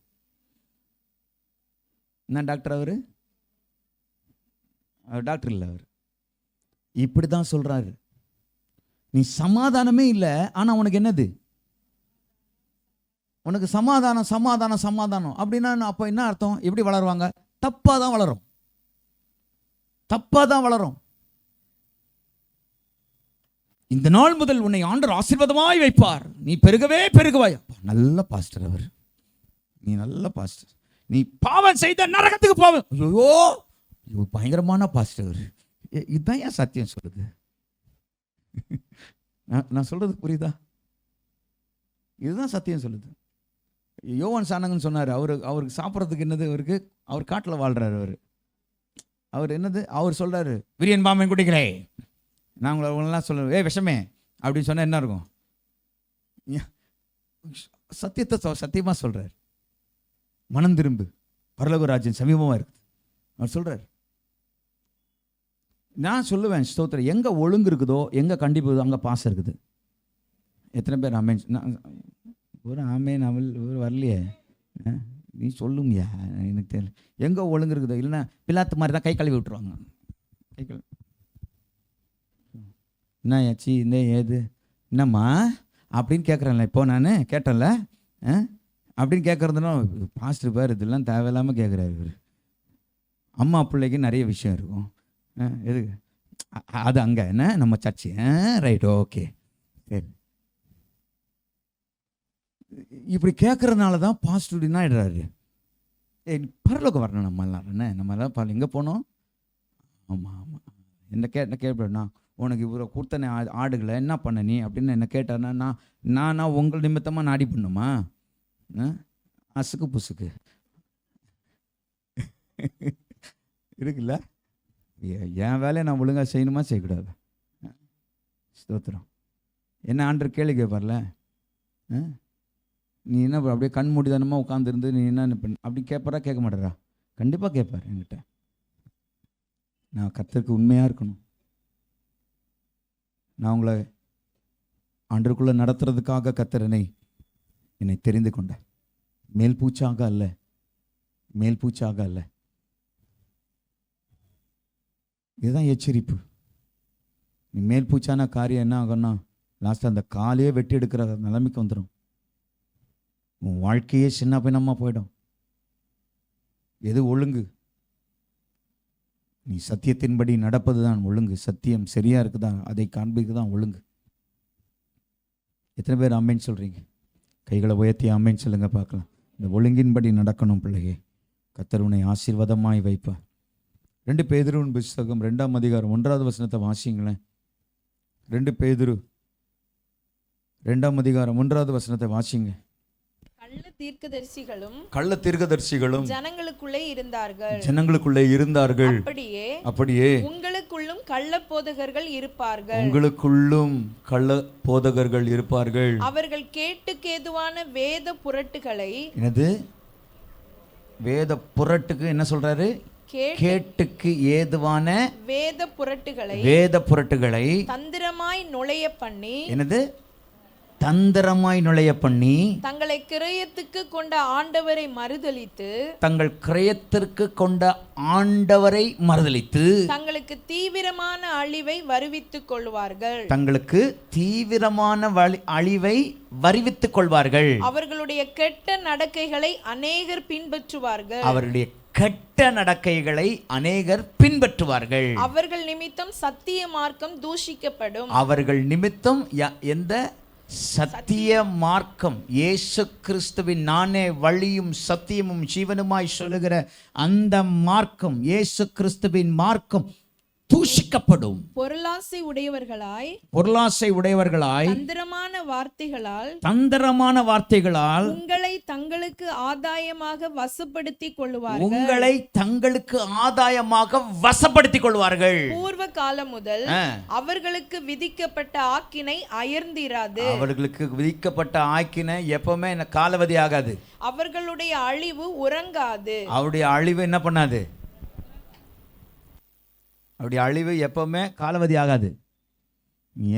என்ன டாக்டர் அவர் டாக்டர் இல்லை. அவர் இப்படி தான் சொல்கிறாரு, நீ சமாதானமே இல்லை, ஆனால் உனக்கு என்னது? உனக்கு சமாதானம் அப்படின்னா அப்போ என்ன அர்த்தம்? எப்படி வளருவாங்க? தப்பாக தான் வளரும். இந்த நாள் முதல் உன்னை ஆண்டவர் ஆசீர்வாதமாய் வைப்பார், நீ பெருகவே பெருகுவாய். நல்ல பாஸ்டர் அவர், நீ நல்ல பாஸ்டர், நீ பாவம் செய்த நரகத்துக்கு போவ. ஐயோ பயங்கரமான பாஸ்டர் அவர். இதுதான் ஏன் சத்தியம் சொல்லுது? நான் சொல்றது புரியுதா? இதுதான் சத்தியம் சொல்லுது. யோவான் சானங்கன்னு சொன்னார், அவருக்கு சாப்பிட்றதுக்கு என்னது, அவர் காட்டில் வாழ்றாரு. அவர் என்னது, அவர் சொல்றாரு, விரியன் பாம்பன் குடிக்கிறே, நான் உங்களெல்லாம் சொல்லுவேன் விஷமே அப்படின்னு சொன்னால் என்ன இருக்கும்? சத்தியத்தை சத்தியமாக சொல்கிறார். மனம் திரும்பு, பரலோக ராஜ்யம் சமீபமாக இருக்குது அவர் சொல்கிறார். நான் சொல்லுவேன் ஸ்தோத்திரம், எங்கே ஒழுங்கு இருக்குதோ, எங்கே கண்டிப்பு இருக்குதோ அங்கே பாசம் இருக்குது. எத்தனை பேர் ஆமேன்? ஒரு ஆமேன் அவள் ஒரு வரலையே, நீ சொல்லுங்கயா, எனக்கு தெரியல. எங்கே ஒழுங்கு இருக்குதோ, இல்லைன்னா பிலாத்து மாதிரி தான் கை கழுவி விட்டுருவாங்க. கை கழுவி என்ன ஆச்சு, இந்த ஏது என்னம்மா அப்படின்னு கேட்குறேன்ல, இப்போ நான் கேட்டேன்ல அப்படின்னு கேட்குறதுனா, பாஸ்டர் பேர் இதெல்லாம் தேவையில்லாமல் கேட்குறாரு இவர். அம்மா பிள்ளைக்கு நிறைய விஷயம் இருக்கும். எதுக்கு அது அங்கே என்ன நம்ம சர்ச்சு, ரைட், ஓகே, சரி. இப்படி கேட்குறதுனால தான் பாஸ்டர் என்ன ஆகிடுறாரு, பரலோகம் வரணும் நம்மளாம் என்ன, நம்மளாம் எங்கே போனோம்? ஆமாம் ஆமாம், என்ன கேட்பேன்னா, உனக்கு இவ்வளோ கொடுத்தனே ஆடுகளை என்ன பண்ண நீ அப்படின்னு என்ன கேட்டானா, நான் உங்கள் நிமித்தமாக நாடி பண்ணுமா? அசுக்கு புசுக்கு இருக்குல்ல. என் வேலையை நான் ஒழுங்காக செய்யணுமா செய்யக்கூடாது? ஸ்தோத்திரம். என்ன ஆண்டவர் கேள்வி கேட்பார்ல, நீ என்ன அப்படியே கண் மூடிதானமாக உட்காந்துருந்து நீ என்ன பண்ண அப்படி கேட்பாரா கேட்க மாட்டாரா? கண்டிப்பாக கேட்பார் என்கிட்ட. நான் கர்த்தருக்கு உண்மையாக இருக்கணும். நான் உங்களை ஆண்டருக்குள்ளே நடத்துறதுக்காக கர்த்தர் என்னை தெரிந்து கொண்டேன். மேல் பூச்சாக அல்ல, மேல் பூச்சாக அல்ல. இதுதான் எச்சரிப்பு. நீ மேல் பூச்சான காரியம் என்ன ஆகும்னா, லாஸ்ட்டாக அந்த காலையே வெட்டி எடுக்கிற நிலைமைக்கு வந்துடும். உன் வாழ்க்கையே சின்ன பின்னமாக போயிடும். எது ஒழுங்கு? நீ சத்தியத்தின்படி நடப்பது தான் ஒழுங்கு. சத்தியம் சரியா இருக்குதா அதை காண்பிக்கு தான் ஒழுங்கு. எத்தனை பேர் ஆமேன் சொல்றீங்க? கைகளை உயர்த்தி ஆமேன் சொல்லுங்க பார்க்கலாம். இந்த ஒழுங்கின்படி நடக்கணும் பிள்ளையே, கர்த்தர் உன்னை ஆசீர்வாதமாய் வைப்பார். 2 பேதுருவின் புத்தகம் 2ஆம் அதிகாரம் 1வது வசனத்தை வாசிங்களேன். 2 பேதுரு 2ஆம் அதிகாரம் 1வது வசனத்தை வாசிங்க. கள்ள தீர்க்கதரிசிகளும் ஜனங்களுக்குள்ளே இருந்தார்கள். அப்படியே உங்களுக்குள்ளும் கள்ள போதகர்கள் இருப்பார்கள். அவர்கள் கேட்டுக்கேதுவான வேத புரட்டுகளை, என்னது வேத புரட்டுக்கு என்ன சொல்றாரு? கேட்டுக்கு ஏதுவான வேத புரட்டுகளை தந்திரமாய் நுழைய பண்ணி, என்னது தந்திரமாய் நுழைய பண்ணி, தங்களை கிரயத்துக்கு கொண்ட ஆண்டவரை மறுதலித்து தங்களுக்கு தீவிரமான அழிவை வருவித்துக் கொள்வார்கள். அவர்களுடைய கெட்ட நடக்கைகளை அநேகர் பின்பற்றுவார்கள். அவர்கள் நிமித்தம் சத்திய மார்க்கம் தூஷிக்கப்படும். அவர்கள் நிமித்தம் எந்த சத்திய மார்க்கம், இயேசு கிறிஸ்துவின் நானே வழியும் சத்தியமும் ஜீவனுமாய் சொல்லுகிற அந்த மார்க்கம், இயேசு கிறிஸ்துவின் மார்க்கம் தூஷிக்கப்படும். பொருளாசை உடையவர்களாய் தந்திரமான வார்த்தைகளால் உங்களை தங்களுக்கு ஆதாயமாக வசப்படுத்திக் கொள்வார்கள். பூர்வ காலம் முதல் அவர்களுக்கு விதிக்கப்பட்ட ஆக்கினை அயர்ந்திராது. அவர்களுக்கு விதிக்கப்பட்ட ஆக்கினை எப்பவுமே காலாவதி ஆகாது. அவர்களுடைய அழிவு உறங்காது. அவருடைய அழிவு என்ன பண்ணாது? அவருடைய அழிவு எப்பவுமே காலாவதி ஆகாது.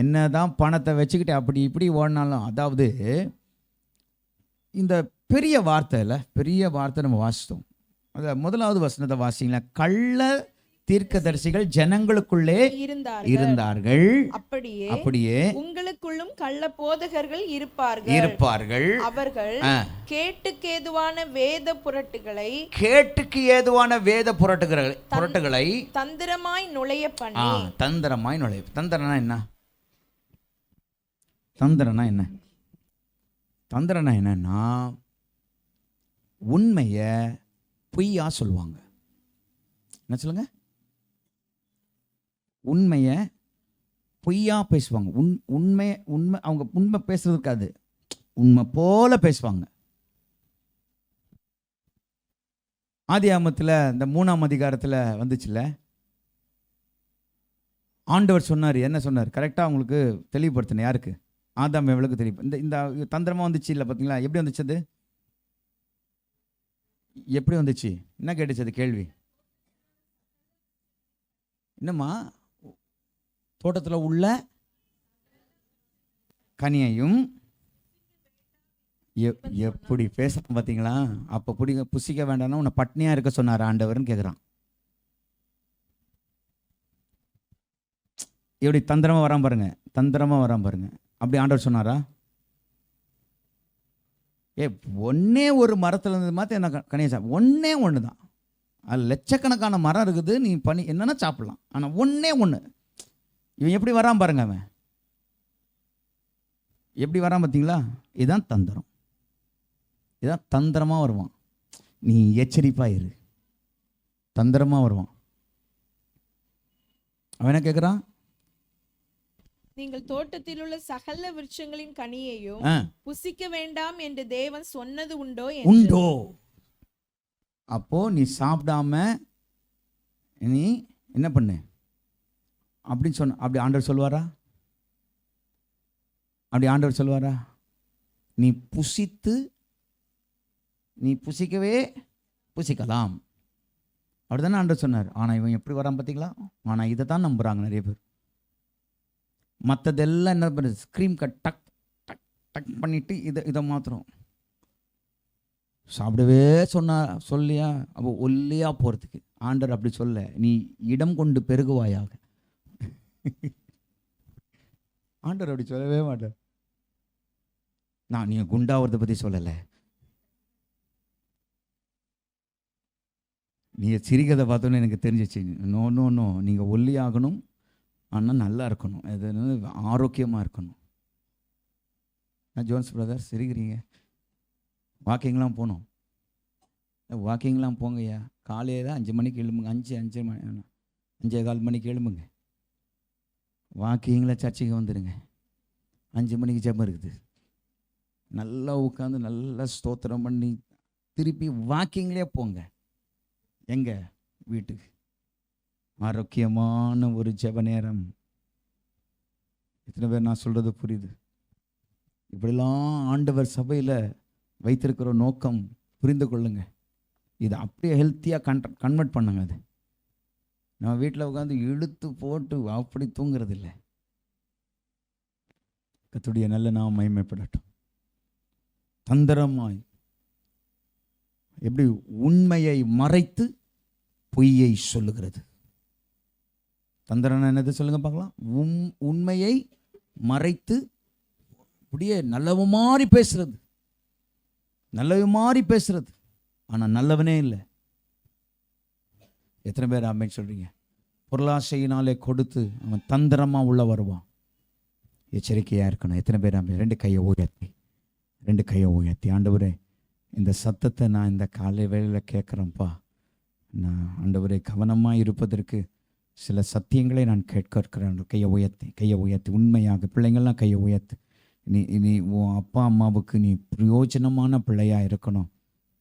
என்னதான் பணத்தை வச்சுக்கிட்டு அப்படி இப்படி ஓடினாலும், அதாவது இந்த பெரிய வார்த்தை நம்ம வாசித்தோம். அத 1வது வசனத்தை வாசிங்களா. கள்ள தீர்க்கதரிசிகள் ஜனங்களுக்குள்ளே இருந்தார்கள். அப்படியே உங்களுக்குள்ளும் கள்ள போதகர்கள் இருப்பார்கள். அவர்கள் கேட்டுக்கு ஏதுவான வேத புரட்டுகளை தந்திரமாய் நுழைய பண்ணி. தந்திரம்னா என்ன? தந்திரம்னா என்ன? தந்திரம்னா என்னன்னா உண்மையை பொய்யா சொல்லுவாங்க. என்ன சொல்லுங்க? உண்மையை பொய்யா பேசுவாங்க. உண்மை அவங்க உண்மை பேசுறது இருக்காது, உண்மை போல பேசுவாங்க. ஆதியாகமத்தில் இந்த 3ஆம் அதிகாரத்தில் வந்துச்சுல்ல, ஆண்டவர் சொன்னார். என்ன சொன்னார்? கரெக்டாக உங்களுக்கு தெளிவுபடுத்தின. யாருக்கு? ஆதாம் எவ்வளவுக்கு தெரியும். இந்த தந்திரமா வந்துச்சு இல்லை பார்த்தீங்களா? எப்படி வந்துச்சு அது? எப்படி வந்துச்சு? என்ன கேட்டுச்சு அது கேள்வி? என்னம்மா? தோட்டத்தில் உள்ள கனியையும் எப்படி பேசணும் பார்த்தீங்களா? அப்போ புசிக்க வேண்டாம்னா உன்னை பட்னியா இருக்க சொன்னார் ஆண்டவர்னு கேட்குறான். எப்படி தந்திரமா வரான் பாருங்க, தந்திரமா வரான் பாருங்க. அப்படி ஆண்டவர் சொன்னாரா? ஒன்னே ஒரு மரத்துல இருந்து மாற்றி என்ன கனியை ஒன்னே ஒன்று தான். அது லட்சக்கணக்கான மரம் இருக்குது, நீ பண்ணி என்னன்னா சாப்பிடலாம். ஆனால் ஒன்னே ஒன்று. இவன் எப்படி வரான் பாருங்க, அவன் எப்படி வரான் பார்த்தீங்களா? இதுதான் தந்திரம். இதான் தந்திரமா வருவான். நீ எச்சரிப்பா இரு. தந்திரமா வருவான். அவன் என்ன கேட்குறான்? நீங்கள் தோட்டத்தில் உள்ள சகல விருட்சங்களின் கனியையும் புசிக்க வேண்டாம் என்று தேவன் சொன்னது உண்டோ? உண்டோ? அப்போ நீ சாப்பிடாம நீ என்ன பண்ணு அப்படின்னு சொன்ன. அப்படி ஆண்டவர் சொல்லுவாரா? அப்படி ஆண்டவர் சொல்லுவாரா? நீ புசித்து நீ புசிக்கவே புசிக்கலாம், அப்படிதானே ஆண்டவர் சொன்னார். ஆனால் இவன் எப்படி வரான் பார்த்தீங்களா? ஆனால் இதை தான் நம்புறாங்க நிறைய பேர். மற்றதெல்லாம் என்ன பண்ணுறது? ஸ்க்ரீம் கட் டக் டக் டக் பண்ணிட்டு இதை மாத்திரம் சாப்பிடவே சொல்லியா? அப்போ ஒல்லியா போகிறதுக்கு ஆண்டவர் அப்படி சொல்ல, நீ இடம் கொண்டு பெருகுவாயாக. ஆண்டவர் அப்படி சொல்லவே மாட்டார். நான் நீங்கள் குண்டாவதை பற்றி சொல்லலை, நீங்கள் சிரிக்கிறதை பார்த்தோன்னே எனக்கு தெரிஞ்சிச்சு. நோ நோ நோ, நீங்கள் ஒல்லி ஆகணும், ஆனால் நல்லா இருக்கணும், அது ஆரோக்கியமாக இருக்கணும். ஜோன்ஸ் பிரதர் சிரிக்கிறீங்க? வாக்கிங்லாம் போகணும். வாக்கிங்லாம் போங்கய்யா. காலையில் 5 மணிக்கு எழும்புங்க. 5:15 மணிக்கு எழும்புங்க. வாக்கிங்கில் சர்ச்சைக்கு வந்துடுங்க. 5 மணிக்கு ஜெபம் இருக்குது. நல்லா உட்காந்து நல்லா ஸ்தோத்திரம் பண்ணி திருப்பி வாக்கிங்லேயே போங்க. எங்கே? வீட்டுக்கு. ஆரோக்கியமான ஒரு ஜெப நேரம். எத்தனை பேர் நான் சொல்கிறது புரியுது? இப்படிலாம் ஆண்டவர் சபையில் வைத்திருக்கிற நோக்கம் புரிந்து கொள்ளுங்க. இது அப்படியே ஹெல்த்தியாக கன்வெர்ட் பண்ணுங்க. அது நம்ம வீட்டில் உட்காந்து இழுத்து போட்டு அப்படி தூங்குறது இல்லை. கர்த்தருடைய நல்ல நாமம் மகிமைப்படட்டும். தந்திரமாய் எப்படி உண்மையை மறைத்து பொய்யை சொல்லுகிறது. தந்திரம் என்னது சொல்லுங்க பார்க்கலாம். உண்மையை மறைத்து அப்படியே நல்லவ மாதிரி பேசுறது, நல்லவ மாதிரி பேசுறது, ஆனால் நல்லவனே இல்லை. எத்தனை பேர் ஆமென் சொல்றீங்க? பொருளாசையினாலே கொடுத்து அவன் தந்திரமாக உள்ள வருவான். எச்சரிக்கையாக இருக்கணும். எத்தனை பேர் ஆமென்? 2 கையை உயர்த்தி ஆண்டவரே, இந்த சத்தத்தை நான் இந்த காலை வேளையில் கேட்குறேன்ப்பா. நான் ஆண்டவரே கவனமாக இருப்பதற்கு சில சத்தியங்களை நான் கேட்கிறேன். கையை உயர்த்தி உண்மையாக பிள்ளைங்கள்லாம் கையை உயர்த்து. நீ உன் அப்பா அம்மாவுக்கு நீ பிரயோஜனமான பிள்ளையாக இருக்கணும்.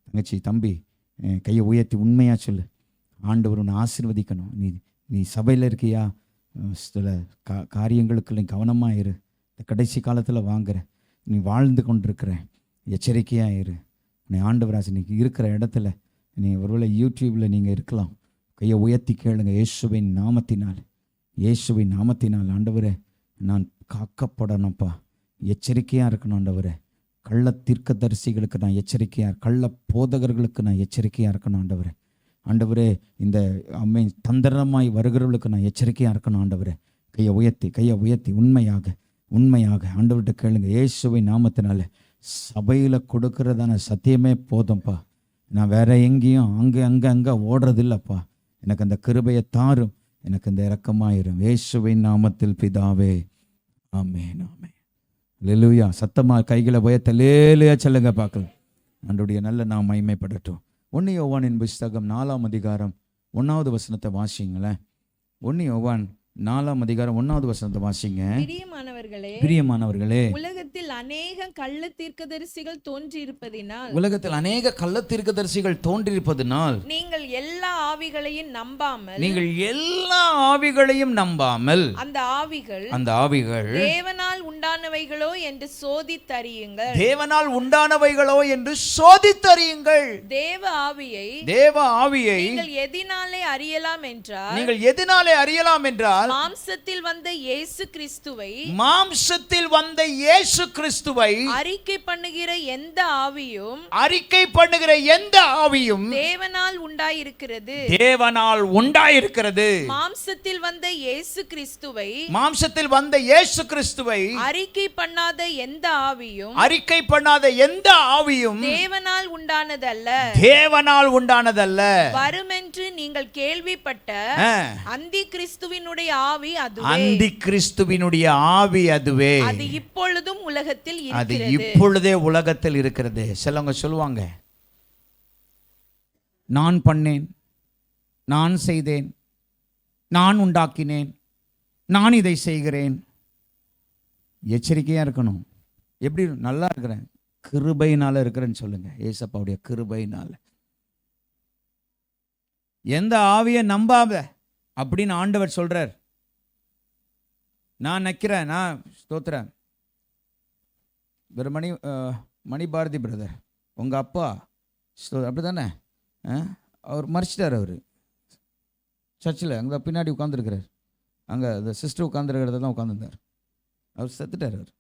தங்கச்சி தம்பி கையை உயர்த்தி உண்மையாக சொல்லு. ஆண்டவர் உன்னை ஆசீர்வதிக்கணும். நீ சபையில் இருக்கியா? சில காரியங்களுக்கு நீ கவனமாக இரு. இந்த கடைசி காலத்தில் வாங்குற நீ வாழ்ந்து கொண்டிருக்கிற, எச்சரிக்கையாக இரு. நீ ஆண்டவராசி நீ இருக்கிற இடத்துல நீ ஒருவேளை யூடியூப்பில் நீங்கள் இருக்கலாம். கையை உயர்த்தி கேளுங்க. இயேசுவின் நாமத்தினால் ஆண்டவரே நான் காக்கப்படணும்ப்பா, எச்சரிக்கையாக இருக்கணும். ஆண்டவரே கள்ள தீர்க்கதரிசிகளுக்கு நான் எச்சரிக்கையாக, கள்ள போதகர்களுக்கு நான் எச்சரிக்கையாக இருக்கணும். ஆண்டவரே இந்த தந்திரமாய் வருகிறவர்களுக்கு நான் எச்சரிக்கையாக இருக்கணும். ஆண்டவரே கையை உயர்த்தி உண்மையாக ஆண்டவர்கிட்ட கேளுங்க. இயேசுவின் நாமத்தினால சபையில் கொடுக்கறதான சத்தியமே போதும்ப்பா. நான் வேற எங்கேயும் அங்கே ஓடுறதில்லப்பா. எனக்கு அந்த கிருபையை தாரும், எனக்கு இந்த இரக்கமாயிரும். இயேசுவின் நாமத்தில் பிதாவே, ஆமென். அல்லேலூயா. சத்தமா கைகளை உயர்த்த லேலுயா சொல்லுங்க பார்க்கலாம். ஆண்டவருடைய நல்ல நாம் மகிமைப்படட்டும். 1 யோவானின் புஸ்தகம் 4ஆம் அதிகாரம் 1வது வசனத்தை வாசிங்களேன். 1 யோவான் 4ஆம் அதிகாரம் 1வது வசனத்தை வாசிங்க. பிரியமானவர்களே, உலகத்தில் அநேக கள்ள தீர்க்கதரிசிகள் தோன்றியிருப்பதினால் நீங்கள் எல்லா ஆவிகளையும் நம்பாமல் அந்த ஆவிகள் தேவனால் உண்டானவைகளோ என்று சோதித்தறியுங்கள். தேவ ஆவியை நீங்கள் எதினாலே அறியலாம் என்றால் மாம்சத்தில் வந்த இயேசு கிறிஸ்துவை அறிக்கை பண்ணுகிற எந்த ஆவியும் தேவனால் உண்டாயிருக்கிறது. மாம்சத்தில் வந்த இயேசு கிறிஸ்துவை அறிக்கை பண்ணாத எந்த ஆவியும் தேவனால் உண்டானதல்ல. வருமென்று நீங்கள் கேள்விப்பட்ட அந்தி கிறிஸ்துவினுடைய ஆவி அதுவே. அது இப்பொழுதும் உலகத்தில் இருக்கிறது. சிலவங்க சொல்லுவாங்க, நான் பண்ணேன், நான் செய்தேன், நான் உண்டாக்கினேன், நான் இதை செய்கிறேன். எச்சரிக்கையா இருக்கணும். எப்படி நல்லா இருக்கிறேன், கிருபையினால இருக்கிறேன்னு சொல்லுங்க. ஏசப்பாவுடைய கிருபையினால. எந்த ஆவியை நம்பாத அப்படின்னு ஆண்டவர் சொல்றார். நான் நிற்கிறேன், நான் ஸ்தோத்திரன். மணி பாரதி பிரதர், உங்கள் அப்பா அப்படி தானே, அவர் மறிச்சிட்டார். அவர் சர்ச்சில் அங்கே பின்னாடி உட்காந்துருக்கிறார். அங்கே அந்த சிஸ்டர் உட்காந்துருக்கிறத தான் உட்காந்துருந்தார். அவர் செத்துட்டார். அவர்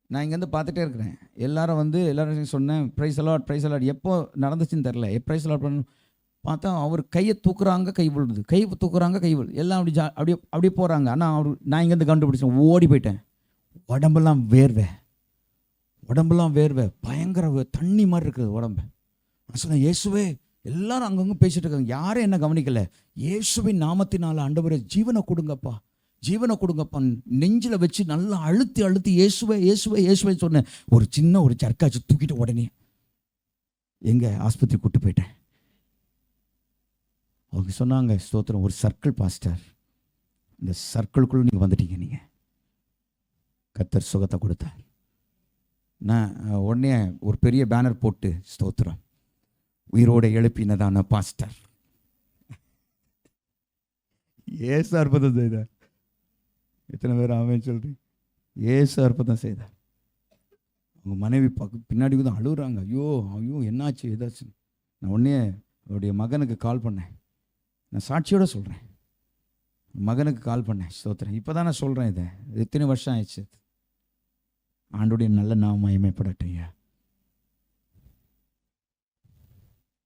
நான் இங்கேருந்து பார்த்துட்டே இருக்கிறேன். எல்லாரும் சொன்னேன் ப்ரைஸ் அலாட் எப்போ நடந்துச்சுன்னு தெரில. ப்ரைஸ் அலாட் பண்ண பார்த்தா அவர் கையை தூக்குறாங்க, கை விழுது, கை தூக்குறாங்க, கை விழுது, எல்லாம் அப்படியே போகிறாங்க. ஆனால் நான் இங்கேருந்து கண்டுபிடிச்சேன், ஓடி போயிட்டேன். உடம்பெல்லாம் வேர்வை, பயங்கர தண்ணி மாதிரி இருக்குது உடம்பு. நான் சொன்னேன், இயேசுவே. எல்லாரும் அங்கங்கே பேசிட்டு இருக்காங்க, யாரும் என்ன கவனிக்கலை. இயேசுவின் நாமத்தினால ஆண்டவரே ஜீவனை கொடுங்கப்பா, நெஞ்சில் வச்சு நல்லா அழுத்தி இயேசுவே சொன்னேன். ஒரு சர்க்காச்சு தூக்கிட்டு உடனே ஆஸ்பத்திரி கூப்பிட்டு போயிட்டேன். அவங்க சொன்னாங்க, ஸ்தோத்திரம், ஒரு சர்க்கிள் பாஸ்டர், இந்த சர்க்கிளுக்குள்ள நீங்கள் வந்துட்டீங்க, நீங்கள் கர்த்தர் சுகத்தை கொடுத்தார். நான் உடனே ஒரு பெரிய பேனர் போட்டு, ஸ்தோத்திரம், உயிரோட எழுப்பினதான பாஸ்டர் ஏசு அற்புதம் செய்தார். எத்தனை பேர் ஆமென் சொல்றீங்க? ஏசு அற்புதம் செய்தார். அவங்க மனைவி பின்னாடி வந்து அழுகுறாங்க, ஐயோ என்னாச்சு ஏதாச்சு. நான் உடனே அவருடைய மகனுக்கு கால் பண்ணேன். நான் சாட்சியோட சொல்கிறேன், மகனுக்கு கால் பண்ணேன். ஸ்தோத்திரம், இப்போ தான் நான் சொல்கிறேன். இதை எத்தனை வருஷம் ஆயிடுச்சு. ஆண்டுடைய நல்ல நாமம் மகிமைப்படட்டும்.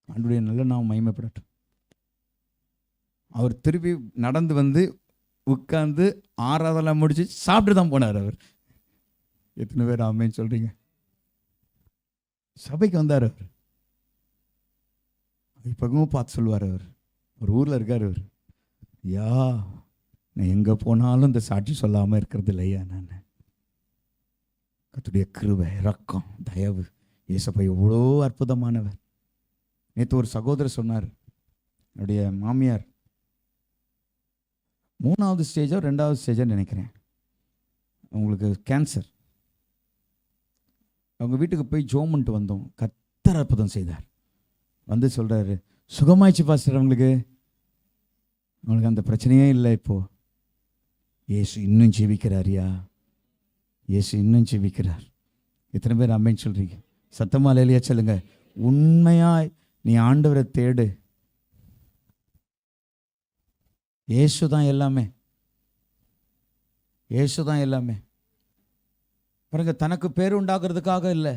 ஆண்டுடைய நல்ல நாமம் மகிமைப்படட்டும். அவர் திருப்பி நடந்து வந்து உட்கார்ந்து ஆராதனை முடிச்சு சாப்பிட்டு தான் போனார். அவர் எத்தனை பேர் ஆமென் சொல்கிறீங்க? சபைக்கு வந்தார். அவர் இப்பவும் பார்த்து சொல்லுவார். அவர் ஒரு ஊரில் இருக்கார். அவர், நான் எங்கே போனாலும் இந்த சாட்சி சொல்லாமல் இருக்கிறது இல்லையா. நான் கர்த்தருடைய கிருபை, இரக்கம், தயவு, ஏசப்பா எவ்வளோ அற்புதமானவர். நேற்று ஒரு சகோதரர் சொன்னார், என்னுடைய மாமியார் 3வது ஸ்டேஜோ 2வது ஸ்டேஜோ நினைக்கிறேன், அவங்களுக்கு கேன்சர். அவங்க வீட்டுக்கு போய் ஜோம் வந்தோம். கர்த்தர் அற்புதம் செய்தார். வந்து சொல்கிறாரு, சுகமாயிடுச்சு பாஸ்டர், அவங்களுக்கு அந்த பிரச்சனையே இல்லை. இப்போது இயேசு இன்னும் ஜீவிக்கிறாரியா, இயேசு இன்னும் ஜீவிக்கிறார். எத்தனை பேர் ஆமென் சொல்கிறீங்க? சத்தமா அல்லேலூயா சொல்லுங்க. உண்மையாய் நீ ஆண்டவரை தேடு. இயேசு தான் எல்லாமே, இயேசு தான் எல்லாமே. பாருங்க, தனக்கு பேர் உண்டாக்குறதுக்காக இல்லை,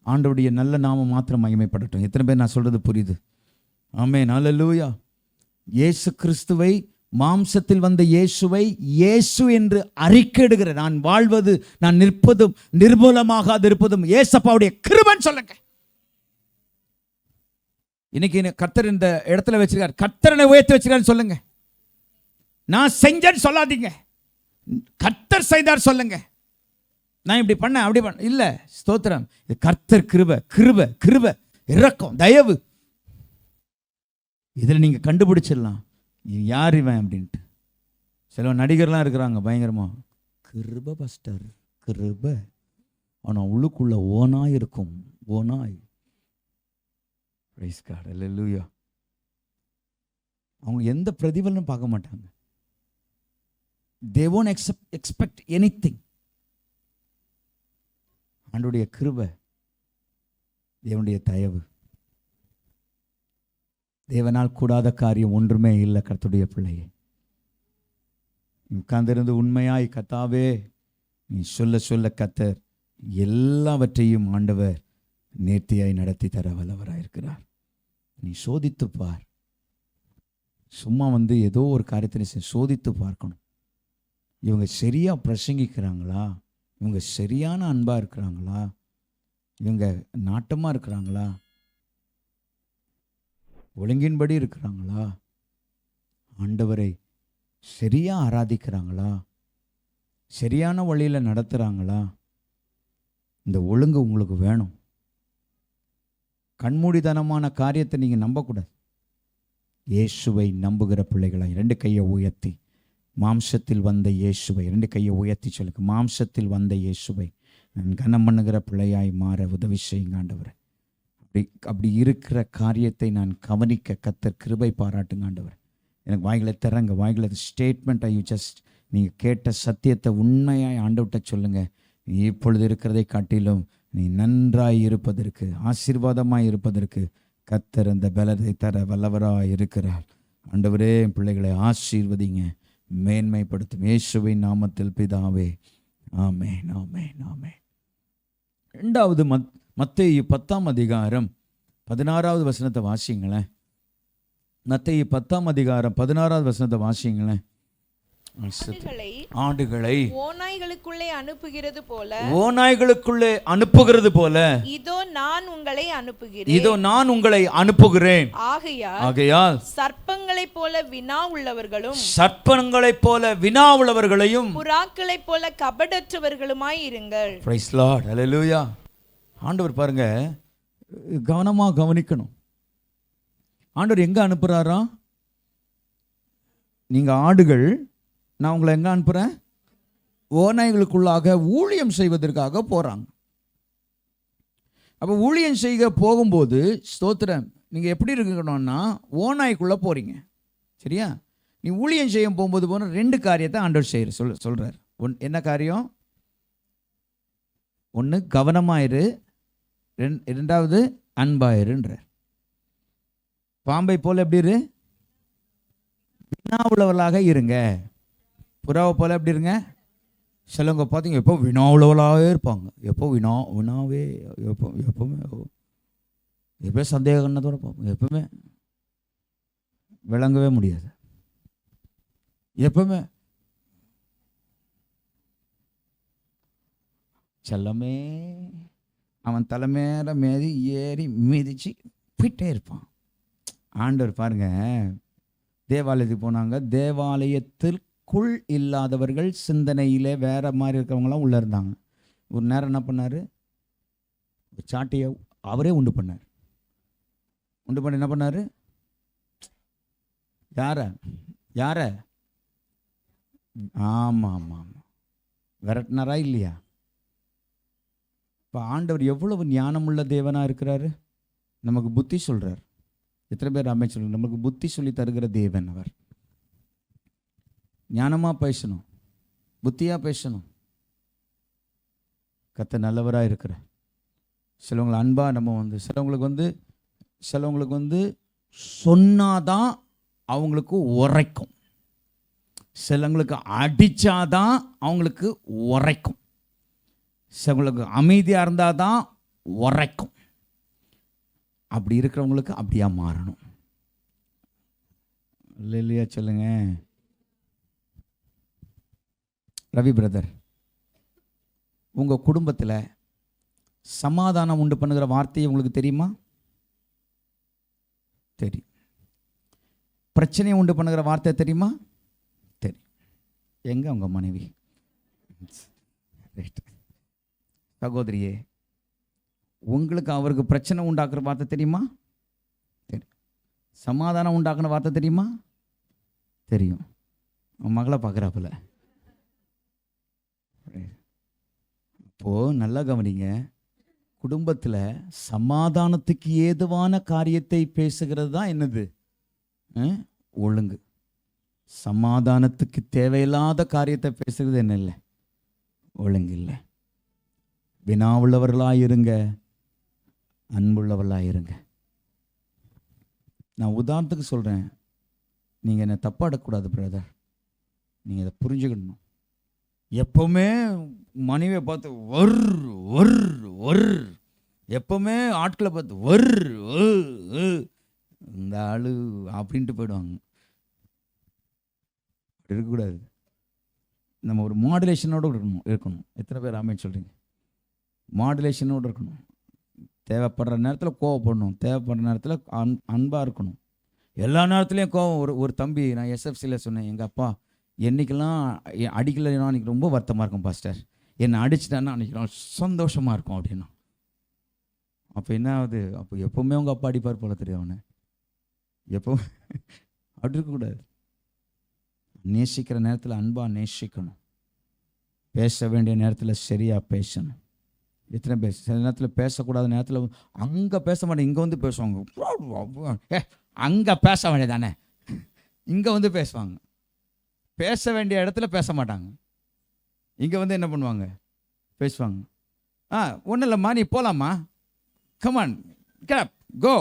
ஆண்டவருடைய நல்ல நாமம் மாத்திரம் மகிமைப்படட்டும். எத்தனை பேர் நான் சொல்றது புரியுது? ஆமென், அல்லேலூயா. இயேசு கிறிஸ்துவை, மாம்சத்தில் வந்த இயேசுவை இயேசு என்று அறிக்கையிடுகிற நான் வாழ்வது, நான் நிற்பதும் நிர்மூலமாகாது இருப்பதும் ஏசப்பாவுடைய கிருபைன்னு சொல்லுங்க. இன்னைக்கு கர்த்தர் இந்த இடத்துல வச்சிருக்கார், கர்த்தரனை உயர்த்தி வச்சிருக்காருன்னு சொல்லுங்க. நான் செஞ்சேன்னு சொல்லாதீங்க. கர்த்தர் செய்தார் சொல்லுங்க. நான் இப்படி பண்ணேன் அப்படி பண்ண இல்லை. ஸ்தோத்திரம். இது கர்த்தர் கிருபை, கிருபை, கிருபை, இரக்கம், தயவு. இதில் நீங்கள் கண்டுபிடிச்சிடலாம் யார் இவன் அப்படின்ட்டு. சில நடிகர்லாம் இருக்கிறாங்க பயங்கரமா, கிருபை பாஸ்டர் கிருபை, ஆனால் உள்ளுக்குள்ள ஓனாய் இருக்கும், ஓனாய். பிரைஸ் காட், அல்லேலூயா. அவங்க எந்த பிரதிபலனும் பார்க்க மாட்டாங்க. they won't expect anything. ஆண்டவருடைய கிருபை, தேவனுடைய தயவு, தேவனால் கூடாத காரியம் ஒன்றுமே இல்லை. கர்த்தருடைய பிள்ளையே, உட்கார்ந்திருந்து உண்மையாய் கர்த்தாவே நீ சொல்ல சொல்ல கர்த்தர் எல்லாவற்றையும் ஆண்டவர் நேர்த்தியாய் நடத்தி தர வல்லவராயிருக்கிறார். நீ சோதித்து பார். சும்மா ஏதோ ஒரு காரியத்தை சோதித்து பார்க்கணும். இவங்க சரியா பிரசங்கிக்கிறாங்களா, இவங்க சரியான அன்பா இருக்கிறாங்களா, இவங்க நாட்டமா இருக்கிறாங்களா, ஒழுங்கின்படி இருக்கிறாங்களா, ஆண்டவரை சரியா ஆராதிக்கிறாங்களா, சரியான வழியில் நடத்துகிறாங்களா. இந்த ஒழுங்கு உங்களுக்கு வேணும். கண்மூடித்தனமான காரியத்தை நீங்கள் நம்பக்கூடாது. இயேசுவை நம்புகிற பிள்ளைகளாய் 2 கையை உயர்த்தி, மாம்சத்தில் வந்த இயேசுவை 2 கையை உயர்த்தி சொல்லுங்க. மாம்சத்தில் வந்த இயேசுவை நான் கனம் பண்ணுகிற பிள்ளையாய் மாற உதவி செய்யுங்க ஆண்டவரே. அப்படி இருக்கிற காரியத்தை நான் கவனிக்க கர்த்தர் கிருபை பாராட்டுங்க ஆண்டவர். எனக்கு வாய்களை திறங்க, வாய்களை ஸ்டேட்மெண்ட் ஐ ஜஸ்ட் நீங்கள் கேட்ட சத்தியத்தை உண்மையாய் ஆண்டவர்கிட்ட சொல்லுங்கள். நீ இப்பொழுது இருக்கிறதை காட்டிலும் நீ நன்றாய் இருப்பதற்கு, ஆசீர்வாதமாய் இருப்பதற்கு கர்த்தர் அந்த பலத்தை தர வல்லவராய் இருக்கிறார். ஆண்டவரே, பிள்ளைகளை ஆசீர்வதிங்க, மேன்மைப்படுத்தும் இயேசுவின் நாமத்தில் பிதாவே, ஆமென், ஆமென், ஆமென். 2வது மத்தேயு 10ஆம் அதிகாரம் 16வது வசனத்தை வாசிங்களேன். மத்தேயு 10ஆம் அதிகாரம் 16வது வசனத்தை வாசிங்களேன். ஆடுகளை ஓநாய்களுக்குள்ளே அனுப்புகிறது போல இதோ நான் உங்களை அனுப்புகிறேன். ஆகையால் சர்ப்பங்களைப் போல வினா உள்ளவர்களையும் புறாக்களைப் போல கபடற்றவர்களுமாய் இருங்கள். பிரைஸ் லார்ட், ஹல்லேலூயா. ஆண்டவர் பாருங்க, கவனமா கவனிக்கணும். ஆண்டவர் எங்க அனுப்புறாரா? நீங்க ஆடுகள், நான் உங்களை எங்கே அனுப்புகிறேன்? ஓநாய்களுக்குள்ளாக ஊழியம் செய்வதற்காக போகிறாங்க. அப்போ ஊழியம் செய்ய போகும்போது ஸ்தோத்திரம், நீங்கள் எப்படி இருக்கணும்னா ஓநாய்க்குள்ளே போகிறீங்க, சரியா? நீ ஊழியம் செய்ய போகும்போது போன 2 காரியத்தை ஆண்டவர் சொல்கிறார். என்ன காரியம்? 1 கவனமாயிரு, 2வது அன்பாயிருன்றார். பாம்பை போல எப்படி இரு? வினா உள்ளவர்களாக இருங்க. புறாவை போல எப்படி இருங்க? சிலவங்க பார்த்தீங்க எப்போ வினாவுள்ளவளாகவே இருப்பாங்க. வினாவே எப்போ சந்தேக கண்ணத்தோட பார்ப்போம். எப்பவுமே விளங்கவே முடியாது. எப்பவுமே செல்லமே அவன் தலைமையில ஏறி மிதிச்சு போயிட்டே இருப்பான். ஆண்டவர் பாருங்க, தேவாலயத்துக்கு போனாங்க. தேவாலயத்திற்குள் இல்லாதவர்கள், சிந்தனையிலே வேற மாதிரி இருக்கிறவங்களாம் உள்ளே இருந்தாங்க. ஒரு நேரம் என்ன பண்ணார்? ஒரு சாட்டையை அவரே உண்டு பண்ணார். உண்டு பண்ணி என்ன பண்ணார்? யார ஆமாம் ஆமாம் ஆமாம் விரட்டினாரா இல்லையா? இப்போ ஆண்டவர் எவ்வளவு ஞானமுள்ள தேவனாக இருக்கிறாரு. நமக்கு புத்தி சொல்கிறார். எத்தனை பேர் அமைச்சு சொல்லுங்க, நமக்கு புத்தி சொல்லி தருகிற தேவன் அவர். ஞானமாக பேசணும், புத்தியாக பேசணும். கர்த்தர் நல்லவராக இருக்கிறார். சிலவங்களை அன்பாக நம்ம சிலவங்களுக்கு சொன்னாதான் அவங்களுக்கு உரைக்கும். சிலவங்களுக்கு அடித்தாதான் அவங்களுக்கு உரைக்கும். சிலவங்களுக்கு அமைதியாக இருந்தால் தான் உரைக்கும். அப்படி இருக்கிறவங்களுக்கு அப்படியா மாறணும். இல்லையா சொல்லுங்க. ரவி பிரதர், உங்கள் குடும்பத்தில் சமாதானம் உண்டு பண்ணுகிற வார்த்தையை உங்களுக்கு தெரியுமா? தெரியும். பிரச்சனையை உண்டு பண்ணுகிற வார்த்தை தெரியுமா? தெரியும். எங்க உங்க மனைவி? ரைட். சகோதரியே, உங்களுக்கு அவருக்கு பிரச்சனை உண்டாக்குற வார்த்தை தெரியுமா? தெரியும். சமாதானம் உண்டாக்குன வார்த்தை தெரியுமா? தெரியும். உன் மகளை பார்க்குறாப்புல. இப்போ நல்லா கவனிங்க, குடும்பத்தில் சமாதானத்துக்கு ஏதுவான காரியத்தை பேசுகிறது தான் என்னது? ஒழுங்கு. சமாதானத்துக்கு தேவையில்லாத காரியத்தை பேசுகிறது என்ன இல்லை? ஒழுங்கு இல்லை. வினாவுள்ளவர்களாயிருங்க, அன்புள்ளவர்களாயிருங்க. நான் உதாரணத்துக்கு சொல்கிறேன், நீங்கள் என்னை தப்பாடக்கூடாது பிரதர். நீங்கள் இதை புரிஞ்சுக்கணும். எப்பவுமே மனைவியை பார்த்து ஒர் ஒர் ஒர், எப்பவுமே ஆட்களை பார்த்து ஒர் இந்த ஆளு அப்படின்ட்டு போயிடுவாங்க. இருக்கக்கூடாது. நம்ம ஒரு மாடுலேஷனோடு இருக்கணும். எத்தனை பேர் ஆமேன்னு சொல்கிறீங்க? மாடுலேஷனோடு இருக்கணும். தேவைப்படுற நேரத்தில் கோவப்படணும், தேவைப்படுற நேரத்தில் அன்பாக இருக்கணும். எல்லா நேரத்துலையும் கோவம். ஒரு தம்பி, நான் எஸ்எஃப்சியில் சொன்னேன், எங்கள் அப்பா என்றைக்கெல்லாம் அடிக்கலைன்னா அன்றைக்கி ரொம்ப வருத்தமாக இருக்கும் பாஸ்டர், என்னை அடிச்சிட்டான்னா அன்றைக்கி சந்தோஷமாக இருக்கும் அப்படின்னா. அப்போ என்ன ஆகுது? அப்போ எப்போவுமே உங்கள் அப்பா அடிப்பார் போல தெரியும் அவனை. எப்போ அப்படி இருக்கக்கூடாது. நேசிக்கிற நேரத்தில் அன்பாக நேசிக்கணும். பேச வேண்டிய நேரத்தில் சரியாக பேசணும். எத்தனை பேச சில நேரத்தில் பேசக்கூடாத நேரத்தில் அங்கே பேச மாட்டேன், இங்கே வந்து பேசுவாங்க. அங்கே பேச வேண்டியதானே, இங்கே வந்து பேசுவாங்க. பேச வேண்டிய இடத்துல பேச மாட்டாங்க, இங்கே வந்து என்ன பண்ணுவாங்க? பேசுவாங்க. ஒன்றும் இல்லைம்மா, நீ போகலாமா, கமான் கேப் கோ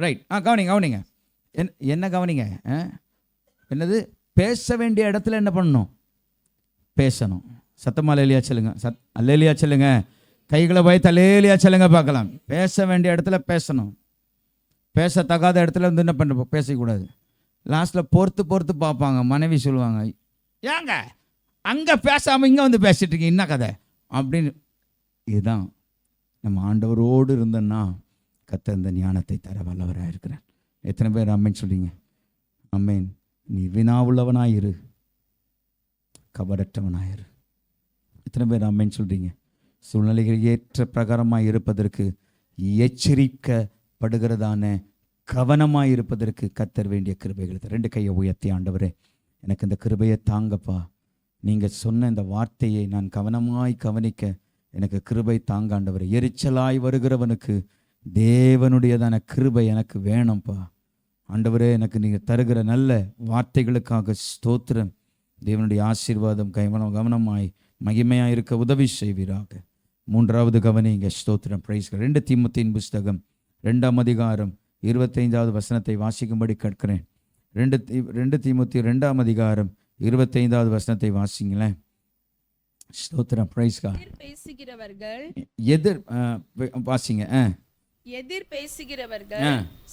ரைட். கவனிங்க என்ன கவனிங்க. என்னது? பேச வேண்டிய இடத்துல என்ன பண்ணணும்? பேசணும். சத்தமா அல்லேலியா சொல்லுங்க. அல்லேலியா சொல்லுங்க. கைகளை வைத்து அல்லேலியா சொல்லுங்க பார்க்கலாம். பேச வேண்டிய இடத்துல பேசணும். பேசத்தகாத இடத்துல வந்து என்ன பண்ண பேசக்கூடாது. லாஸ்ட்டில் பொறுத்து பார்ப்பாங்க. மனைவி சொல்லுவாங்க, ஏங்க அங்கே பேசாமல் இங்கே வந்து பேசிட்டு இருக்கீங்க, என்ன கதை அப்படின்னு. இதுதான் நம்ம ஆண்டவரோடு இருந்தோன்னா கர்த்தர் இந்த ஞானத்தை தர வல்லவராக இருக்கிறார். எத்தனை பேர் அம்மேன்னு சொல்றீங்க? அம்மேன். நீ வினாவுள்ளவனாயிரு, கபடற்றவனாயிரு. எத்தனை பேர் அம்மேன்னு சொல்றீங்க? சூழ்நிலைகள் ஏற்ற பிரகாரமாக இருப்பதற்கு, எச்சரிக்கப்படுகிறதான கவனமாக இருப்பதற்கு கர்த்தர் வேண்டிய கிருபைகள். 2 கையை உயர்த்தி, ஆண்டவரே எனக்கு இந்த கிருபையை தாங்கப்பா. நீங்கள் சொன்ன இந்த வார்த்தையை நான் கவனமாய் கவனிக்க எனக்கு கிருபை தாங்க ஆண்டவரே. எரிச்சலாய் வருகிறவனுக்கு தேவனுடையதான கிருபை எனக்கு வேணும்ப்பா. ஆண்டவரே, எனக்கு நீங்கள் தருகிற நல்ல வார்த்தைகளுக்காக ஸ்தோத்திரம். தேவனுடைய ஆசீர்வாதம் கவனமாய் மகிமையாக இருக்க உதவி செய்வீராக. 3வது கவனிங்க. ஸ்தோத்திரம். பிரைஸ். 2 தீமோத்தேயின் புஸ்தகம் 2ஆம் அதிகாரம் 25வது வசனத்தை வாசிக்கும்படி கேட்கிறேன். 2 தீமோத்தேயு 2ஆம் அதிகாரம் 25வது வசனத்தை வாசிங்களேன். ஸ்தோத்திரம். பிரைஸ். எதிர் வாசிங்க. எதிர் பேசுகிறவர்கள்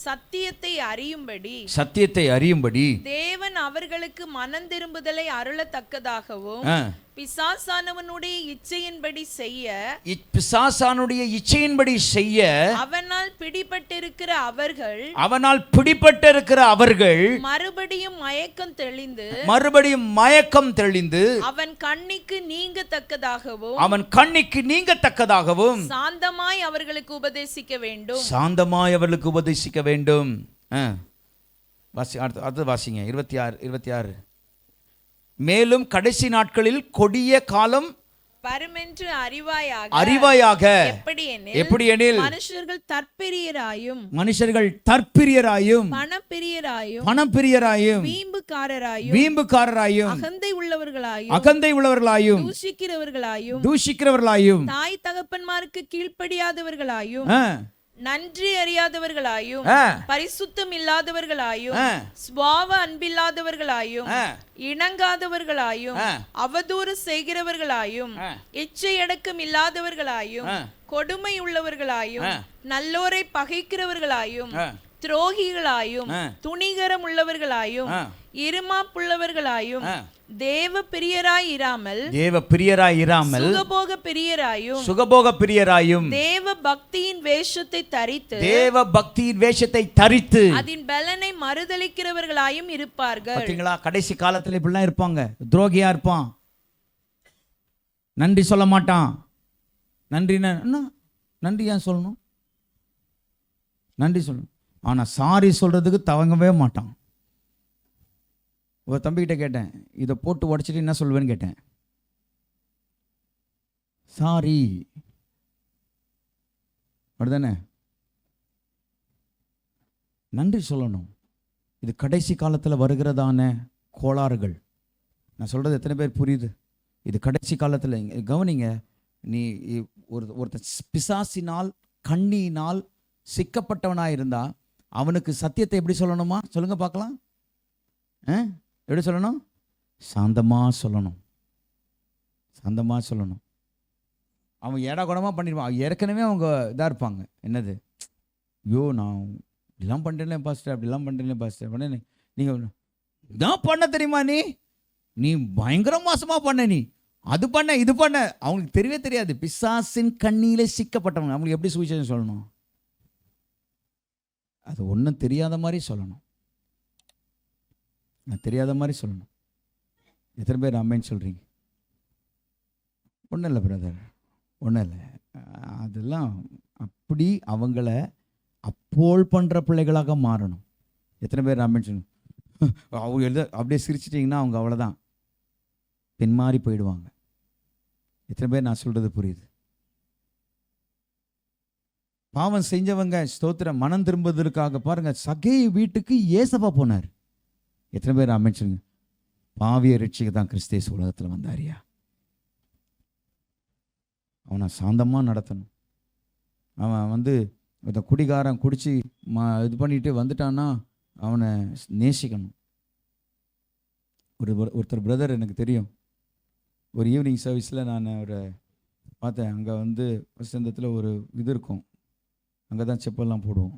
சத்தியத்தை அறியும்படி தேவன் அவர்களுக்கு மனம் திரும்புதலை அருளத்தக்கதாகவும் பிசாசானவனுடைய இச்சையின்படி செய்ய அவனால் பிடிபட்டிருக்கிற அவர்கள் மறுபடியும் மயக்கம் தெளிந்து அவன் கண்ணிக்கு நீங்கத்தக்கதாகவும் சாந்தமாய் அவர்களுக்கு உபதேசிக்க வேண்டும். அடுத்து வாசிங்க. 26. மேலும் கடைசி நாட்களில் கொடிய காலம் வருமென்று அறிவாயாக. எப்படியெனில் மனுஷர்கள் தற்பிரியராயும் பணப்பிரியராயும் வீம்புக்காரராயும் அகந்தை உள்ளவர்களாயும் தூஷிக்கிறவர்களாயும் தாய் தகப்பன்மாருக்கு கீழ்ப்படியாதவர்களாயும் நன்றி அறியாதவர்களாயும் பரிசுத்தம் இல்லாதவர்களாயும் சுபாவ அன்பில்லாதவர்களாயும் இணங்காதவர்களாயும் அவதூறு செய்கிறவர்களாயும் இச்சையடக்கம் இல்லாதவர்களாயும் கொடுமை உள்ளவர்களாயும் நல்லோரை பகைக்கிறவர்களாயும் துரோகிகளாயும் துணிகரம் உள்ளவர்களாயும் இருமாப்புள்ளவர்களாயும் தேவ பிரியராய் இராமல் தேவ பிரியராய் இராமல் சுகபோக பிரியராயும் சுகபோக பிரியராயும் தேவ பக்தியின் வேஷத்தை தரித்து தேவ பக்தியின் வேஷத்தை தரித்து அதன் பலனை மறுதலிக்கிறவர்களாயும் இருப்பார்கள். பாத்தீங்களா, கடைசி காலத்துல இப்படிலாம் இருப்பாங்க. துரோகியா இருப்பான், நன்றி சொல்ல மாட்டான். நன்றி ஏன் சொல்லணும்? நன்றி சொல்லணும், ஆனா சாரி சொல்றதுக்கு தவங்கவே மாட்டான். ஒரு தம்பிக்கிட்ட கேட்டேன், இதை போட்டு உடச்சிட்டு என்ன சொல்வேன்னு கேட்டேன். சாரி அப்படிதானே, நன்றி சொல்லணும். இது கடைசி காலத்தில் வருகிறதான கோளாறுகள். நான் சொல்றது எத்தனை பேர் புரியுது? இது கடைசி காலத்தில் கவனிங்க. நீ ஒருத்தர் பிசாசினால் கண்ணியினால் சிக்கப்பட்டவனாக இருந்தா அவனுக்கு சத்தியத்தை எப்படி சொல்லணுமா? சொல்லுங்க பார்க்கலாம். எப்படி சொல்லணும்? சாந்தமாக சொல்லணும், சாந்தமாக சொல்லணும். அவன் ஏடா குடமாக பண்ணிடுவான். ஏற்கனவே அவங்க இதாக இருப்பாங்க. என்னது, ஐயோ நான் இப்படிலாம் பண்ணுறேன் பாஸ்டர், அப்படிலாம் பண்ணுறேன் பாஸ்டர் பண்ண நீங்கள் தான் பண்ண தெரியுமா? நீ பயங்கர மோசமாக பண்ண, நீ அது பண்ண இது பண்ண. அவங்களுக்கு தெரியவே தெரியாது. பிசாசின் கண்ணியிலே சிக்கப்பட்டவங்க அவங்களுக்கு எப்படி சுவிசேஷம் சொல்லணும்? அது ஒன்றும் தெரியாத மாதிரி சொல்லணும், தெரியாத மாதிரி சொல்லணும். எத்தனை பேர் ஆமென் சொல்கிறீங்க? ஒன்றும் இல்லை பிரதர், ஒன்றும் இல்லை. அதெல்லாம் அப்படி அவங்கள அப்போல் பண்ணுற பிள்ளைகளாக மாறணும். எத்தனை பேர் ஆமென் சொல்லணும்? அவங்க அப்படியே சிரிச்சிட்டிங்கன்னா அவங்க அவ்வளோதான், பின்மாறி போயிடுவாங்க. எத்தனை பேர் நான் சொல்கிறது புரியுது? பாவம் செஞ்சவங்க ஸ்தோத்திரம் மனம் திரும்புவதற்காக பாருங்க, சகே வீட்டுக்கு ஏசப்பா போனார். எத்தனை பேர் அமைச்சுங்க? பாவிய ரட்சிக்க தான் கிறிஸ்தேசு உலகத்தில் வந்தாரியா. அவனை சாந்தமாக நடத்தணும். அவன் இந்த குடிகாரன் குடிச்சு இது பண்ணிட்டு வந்துட்டான்னா அவனை நேசிக்கணும். ஒருத்தர் பிரதர் எனக்கு தெரியும். ஒரு ஈவினிங் சர்வீஸில் நான் அவரை பார்த்தேன். அங்கே வசந்தத்தில் ஒரு இது இருக்கும், அங்கே தான் செப்பல்லாம் போடுவோம்.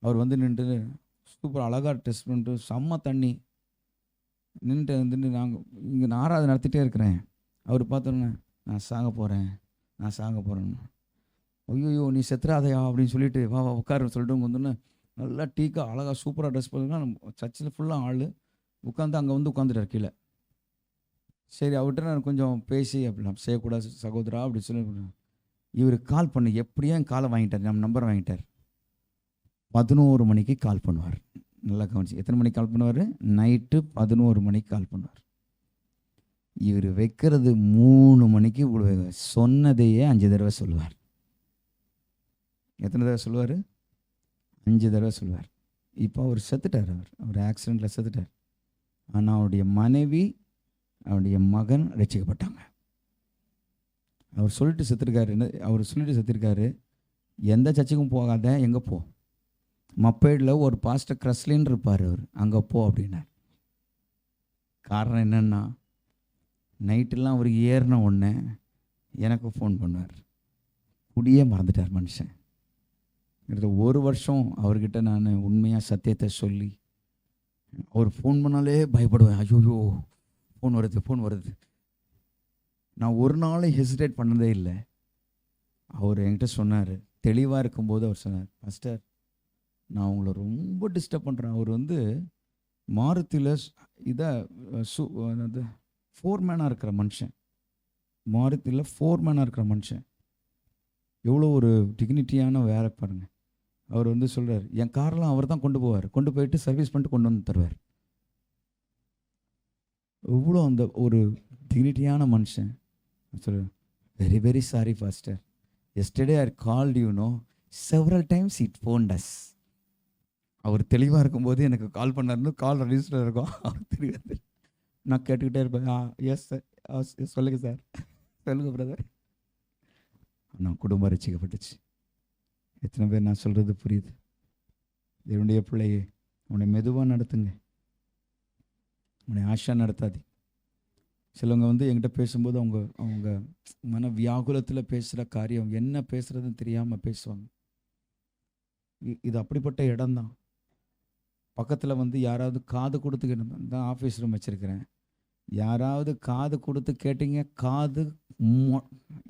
அவர் நின்று சூப்பர் அழகாக டெஸ்ட் பண்ணிட்டு செம்ம தண்ணி நின்றுட்டு நாங்கள் இங்கே ஆராதனை நடத்திட்டே இருக்கிறேன். அவர் பார்த்தோன்னே நான் சாக போகிறேன். ஐயோ நீ செத்துறாதையா அப்படின்னு சொல்லிட்டு வா உட்காருன்னு சொல்லிட்டு வந்துன்னு நல்லா டீக்கா அழகாக சூப்பராக ட்ரெஸ் பண்ணுங்கன்னா சர்ச்சில் ஃபுல்லாக ஆள் உட்காந்து அங்கே உட்காந்துட்டார் கீழே. சரி, அவர்கிட்ட நான் கொஞ்சம் பேசி அப்படிலாம் செய்யக்கூடாது சகோதரா அப்படி சொல்லி இவர் கால் பண்ணி எப்படியும் என் காலை வாங்கிட்டார், நம்ம நம்பர் வாங்கிட்டார். 11 மணிக்கு கால் பண்ணுவார். நல்லா கவனிச்சு, எத்தனை மணிக்கு கால் பண்ணுவார்? நைட்டு 11 மணிக்கு கால் பண்ணுவார். இவர் வைக்கிறது 3 மணிக்கு சொன்னதையே 5 தடவை சொல்லுவார். எத்தனை தடவை சொல்லுவார்? 5 தடவை சொல்லுவார். இப்போ அவர் செத்துட்டார். அவர் ஆக்சிடெண்ட்டில் செத்துட்டார். ஆனால் அவருடைய மனைவி அவருடைய மகன் ரட்சிக்கப்பட்டாங்க. அவர் சொல்லிட்டு செத்துருக்காரு, எந்த சர்ச்சுக்கும் போகாத, எங்கே போ, மப்பேடில் ஒரு பாஸ்டர் கிரஸ்லின்னு இருப்பார், அவர் அங்கே போ அப்படின்னார். காரணம் என்னென்னா, நைட்டெல்லாம் அவர் ஏறின உடனே எனக்கு ஃபோன் பண்ணுவார். குடியே மறந்துட்டார் மனுஷன். கிட்டத்தட்ட 1 வருஷம் அவர்கிட்ட நான் உண்மையாக சத்தியத்தை சொல்லி, அவர் ஃபோன் பண்ணாலே பயப்படுவேன். ஐயோ ஃபோன் வருது. நான் ஒரு நாளும் ஹெசிடேட் பண்ணதே இல்லை. அவர் என்கிட்ட சொன்னார், தெளிவாக இருக்கும்போது அவர் சொன்னார், பாஸ்டர் நான் உங்களை ரொம்ப டிஸ்டர்ப் பண்ணுறேன். அவர் மாருதியில் ஃபோர்மேனாக இருக்கிற மனுஷன், மாருதியில் ஃபோர்மேனாக இருக்கிற மனுஷன், எவ்வளோ ஒரு டிக்னிட்டியான வேலை பாருங்கள். அவர் சொல்கிறார், என் காரெலாம் அவர் தான் கொண்டு போவார், கொண்டு போயிட்டு சர்வீஸ் பண்ணிட்டு கொண்டு வந்து தருவார். எவ்வளோ அந்த ஒரு டிக்னிட்டியான மனுஷன். சொல்லுவேன், very very sorry pastor, yesterday I called you no several times it phoned us. அவர் தெளிவாக இருக்கும்போது எனக்கு கால் பண்ணாருன்னு கால் ரெஜிஸ்டர் இருக்கும், அவர் தெரியாது. நான் கேட்டுக்கிட்டே இருப்பேன், எஸ் சார், சொல்லுங்கள் சார், சொல்லுங்கள் பிரதர். நான் குடும்பம் ரசிக்கப்பட்டுச்சு. எத்தனை பேர் நான் சொல்கிறது புரியுது? என்னுடைய பிள்ளையே, உன்னை மெதுவாக நடத்துங்க, உன்னை ஆஷா நடத்தாது. சிலவங்க என்கிட்ட பேசும்போது அவங்க மன வியாகுலத்தில் பேசுகிற காரியம் என்ன பேசுகிறதுன்னு தெரியாமல் பேசுவாங்க. இது அப்படிப்பட்ட இடம்தான். பக்கத்தில் யாராவது காது கொடுத்துக்கிட்டு தான் ஆஃபீஸ் ரூம் வச்சுருக்கிறேன், யாராவது காது கொடுத்து கேட்டீங்க, காது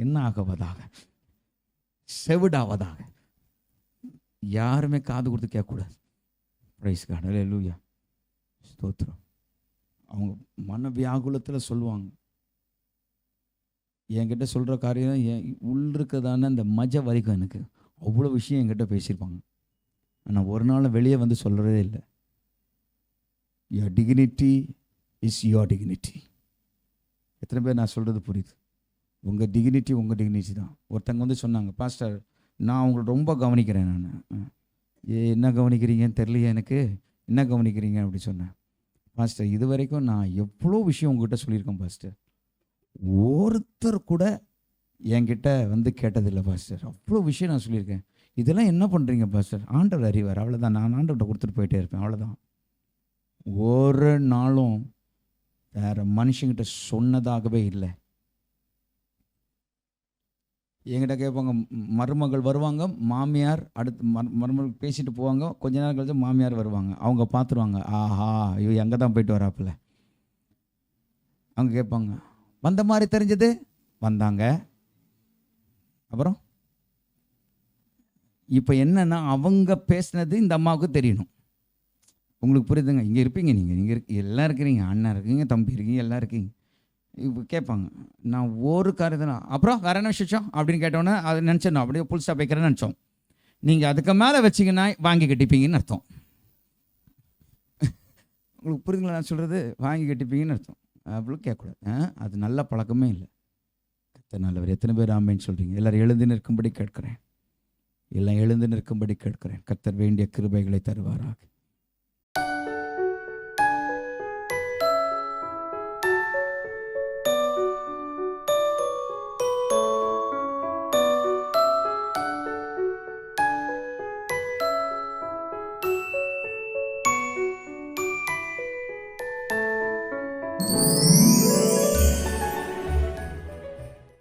என்ன ஆகுவதாக, செவிடாவதாக. யாருமே காது கொடுத்து கேட்கக்கூடாது. பிரைஸ் காட், ஹல்லேலூயா, ஸ்தோத்திரம். அவங்க மன வியாகுலத்தில் சொல்லுவாங்க. என்கிட்ட சொல்கிற காரியம் உள்ளிருக்கதான அந்த மஜ வரைக்கும் எனக்கு அவ்வளோ விஷயம் என்கிட்ட பேசியிருப்பாங்க. ஆனால் ஒரு நாள் வெளியே வந்து சொல்கிறதே இல்லை. Your dignity is your dignity. எத்தனை பேர் நான் சொல்கிறது புரியுது? உங்கள் டிக்னிட்டி உங்கள் டிக்னிட்டி தான். ஒருத்தங்க வந்து சொன்னாங்க, பாஸ்டர் நான் உங்களை ரொம்ப கவனிக்கிறேன். நான் என்ன கவனிக்கிறீங்கன்னு தெரியலையே எனக்கு, என்ன கவனிக்கிறீங்க அப்படி சொன்னேன். பாஸ்டர் இது வரைக்கும் நான் எவ்வளோ விஷயம் உங்ககிட்ட சொல்லியிருக்கேன் பாஸ்டர், ஒருத்தர் கூட என்கிட்ட வந்து கேட்டதில்லை பாஸ்டர். அவ்வளோ விஷயம் நான் சொல்லியிருக்கேன். இதெல்லாம் என்ன பண்ணுறீங்க பாஸ்டர்? ஆண்டவர் அறிவார், அவ்வளோதான். நான் ஆண்டவர்கிட்ட கொடுத்துட்டு போயிட்டே இருப்பேன், அவ்வளோதான். ஒரு நாளும் வேறு மனுஷங்கிட்ட சொன்னதாகவே இல்லை. என்கிட்ட கேட்பாங்க, மருமகள் வருவாங்க, மாமியார் அடுத்து மருமகள் பேசிட்டு போவாங்க, கொஞ்ச நேரம் கழிச்சு மாமியார் வருவாங்க. அவங்க பார்த்துருவாங்க, ஆஹா ஐயோ எங்கே தான் போயிட்டு வராப்புல. அவங்க கேட்பாங்க, வந்த மாதிரி தெரிஞ்சது, வந்தாங்க. அப்புறம் இப்போ என்னன்னா அவங்க பேசுனது இந்த அம்மாவுக்கு தெரியணும். உங்களுக்கு புரியுதுங்க? இங்கே இருப்பீங்க, நீங்கள் எல்லாம் இருக்கிறீங்க, அண்ணன் இருக்கீங்க, தம்பி இருக்கீங்க, எல்லாம் இருக்கீங்க. இப்போ கேட்பாங்க, நான் ஒரு காரியத்தை அப்புறம் வேற என்ன விஷயம் அப்படின்னு கேட்டோன்னே அதை நினச்சிடணும், அப்படியே புல் ஸ்டாப் வைக்கிறேன்னு நினச்சோம். நீங்கள் அதுக்கு மேலே வச்சிங்கன்னா வாங்கி கட்டிப்பீங்கன்னு அர்த்தம். உங்களுக்கு புரியுதுங்களா நான் சொல்கிறது? வாங்கி கட்டிப்பீங்கன்னு அர்த்தம். அவ்வளோ கேட்கக்கூடாது. அது நல்ல பழக்கமே இல்லை. கர்த்தர் நல்லவர். எத்தனை பேர் ஆமேன்னு சொல்கிறீங்க? எல்லோரும் எழுந்து நிற்கும்படி கேட்குறேன். எல்லாம் எழுந்து நிற்கும்படி கேட்குறேன். கர்த்தர் வேண்டிய கிருபைகளை தருவாராக.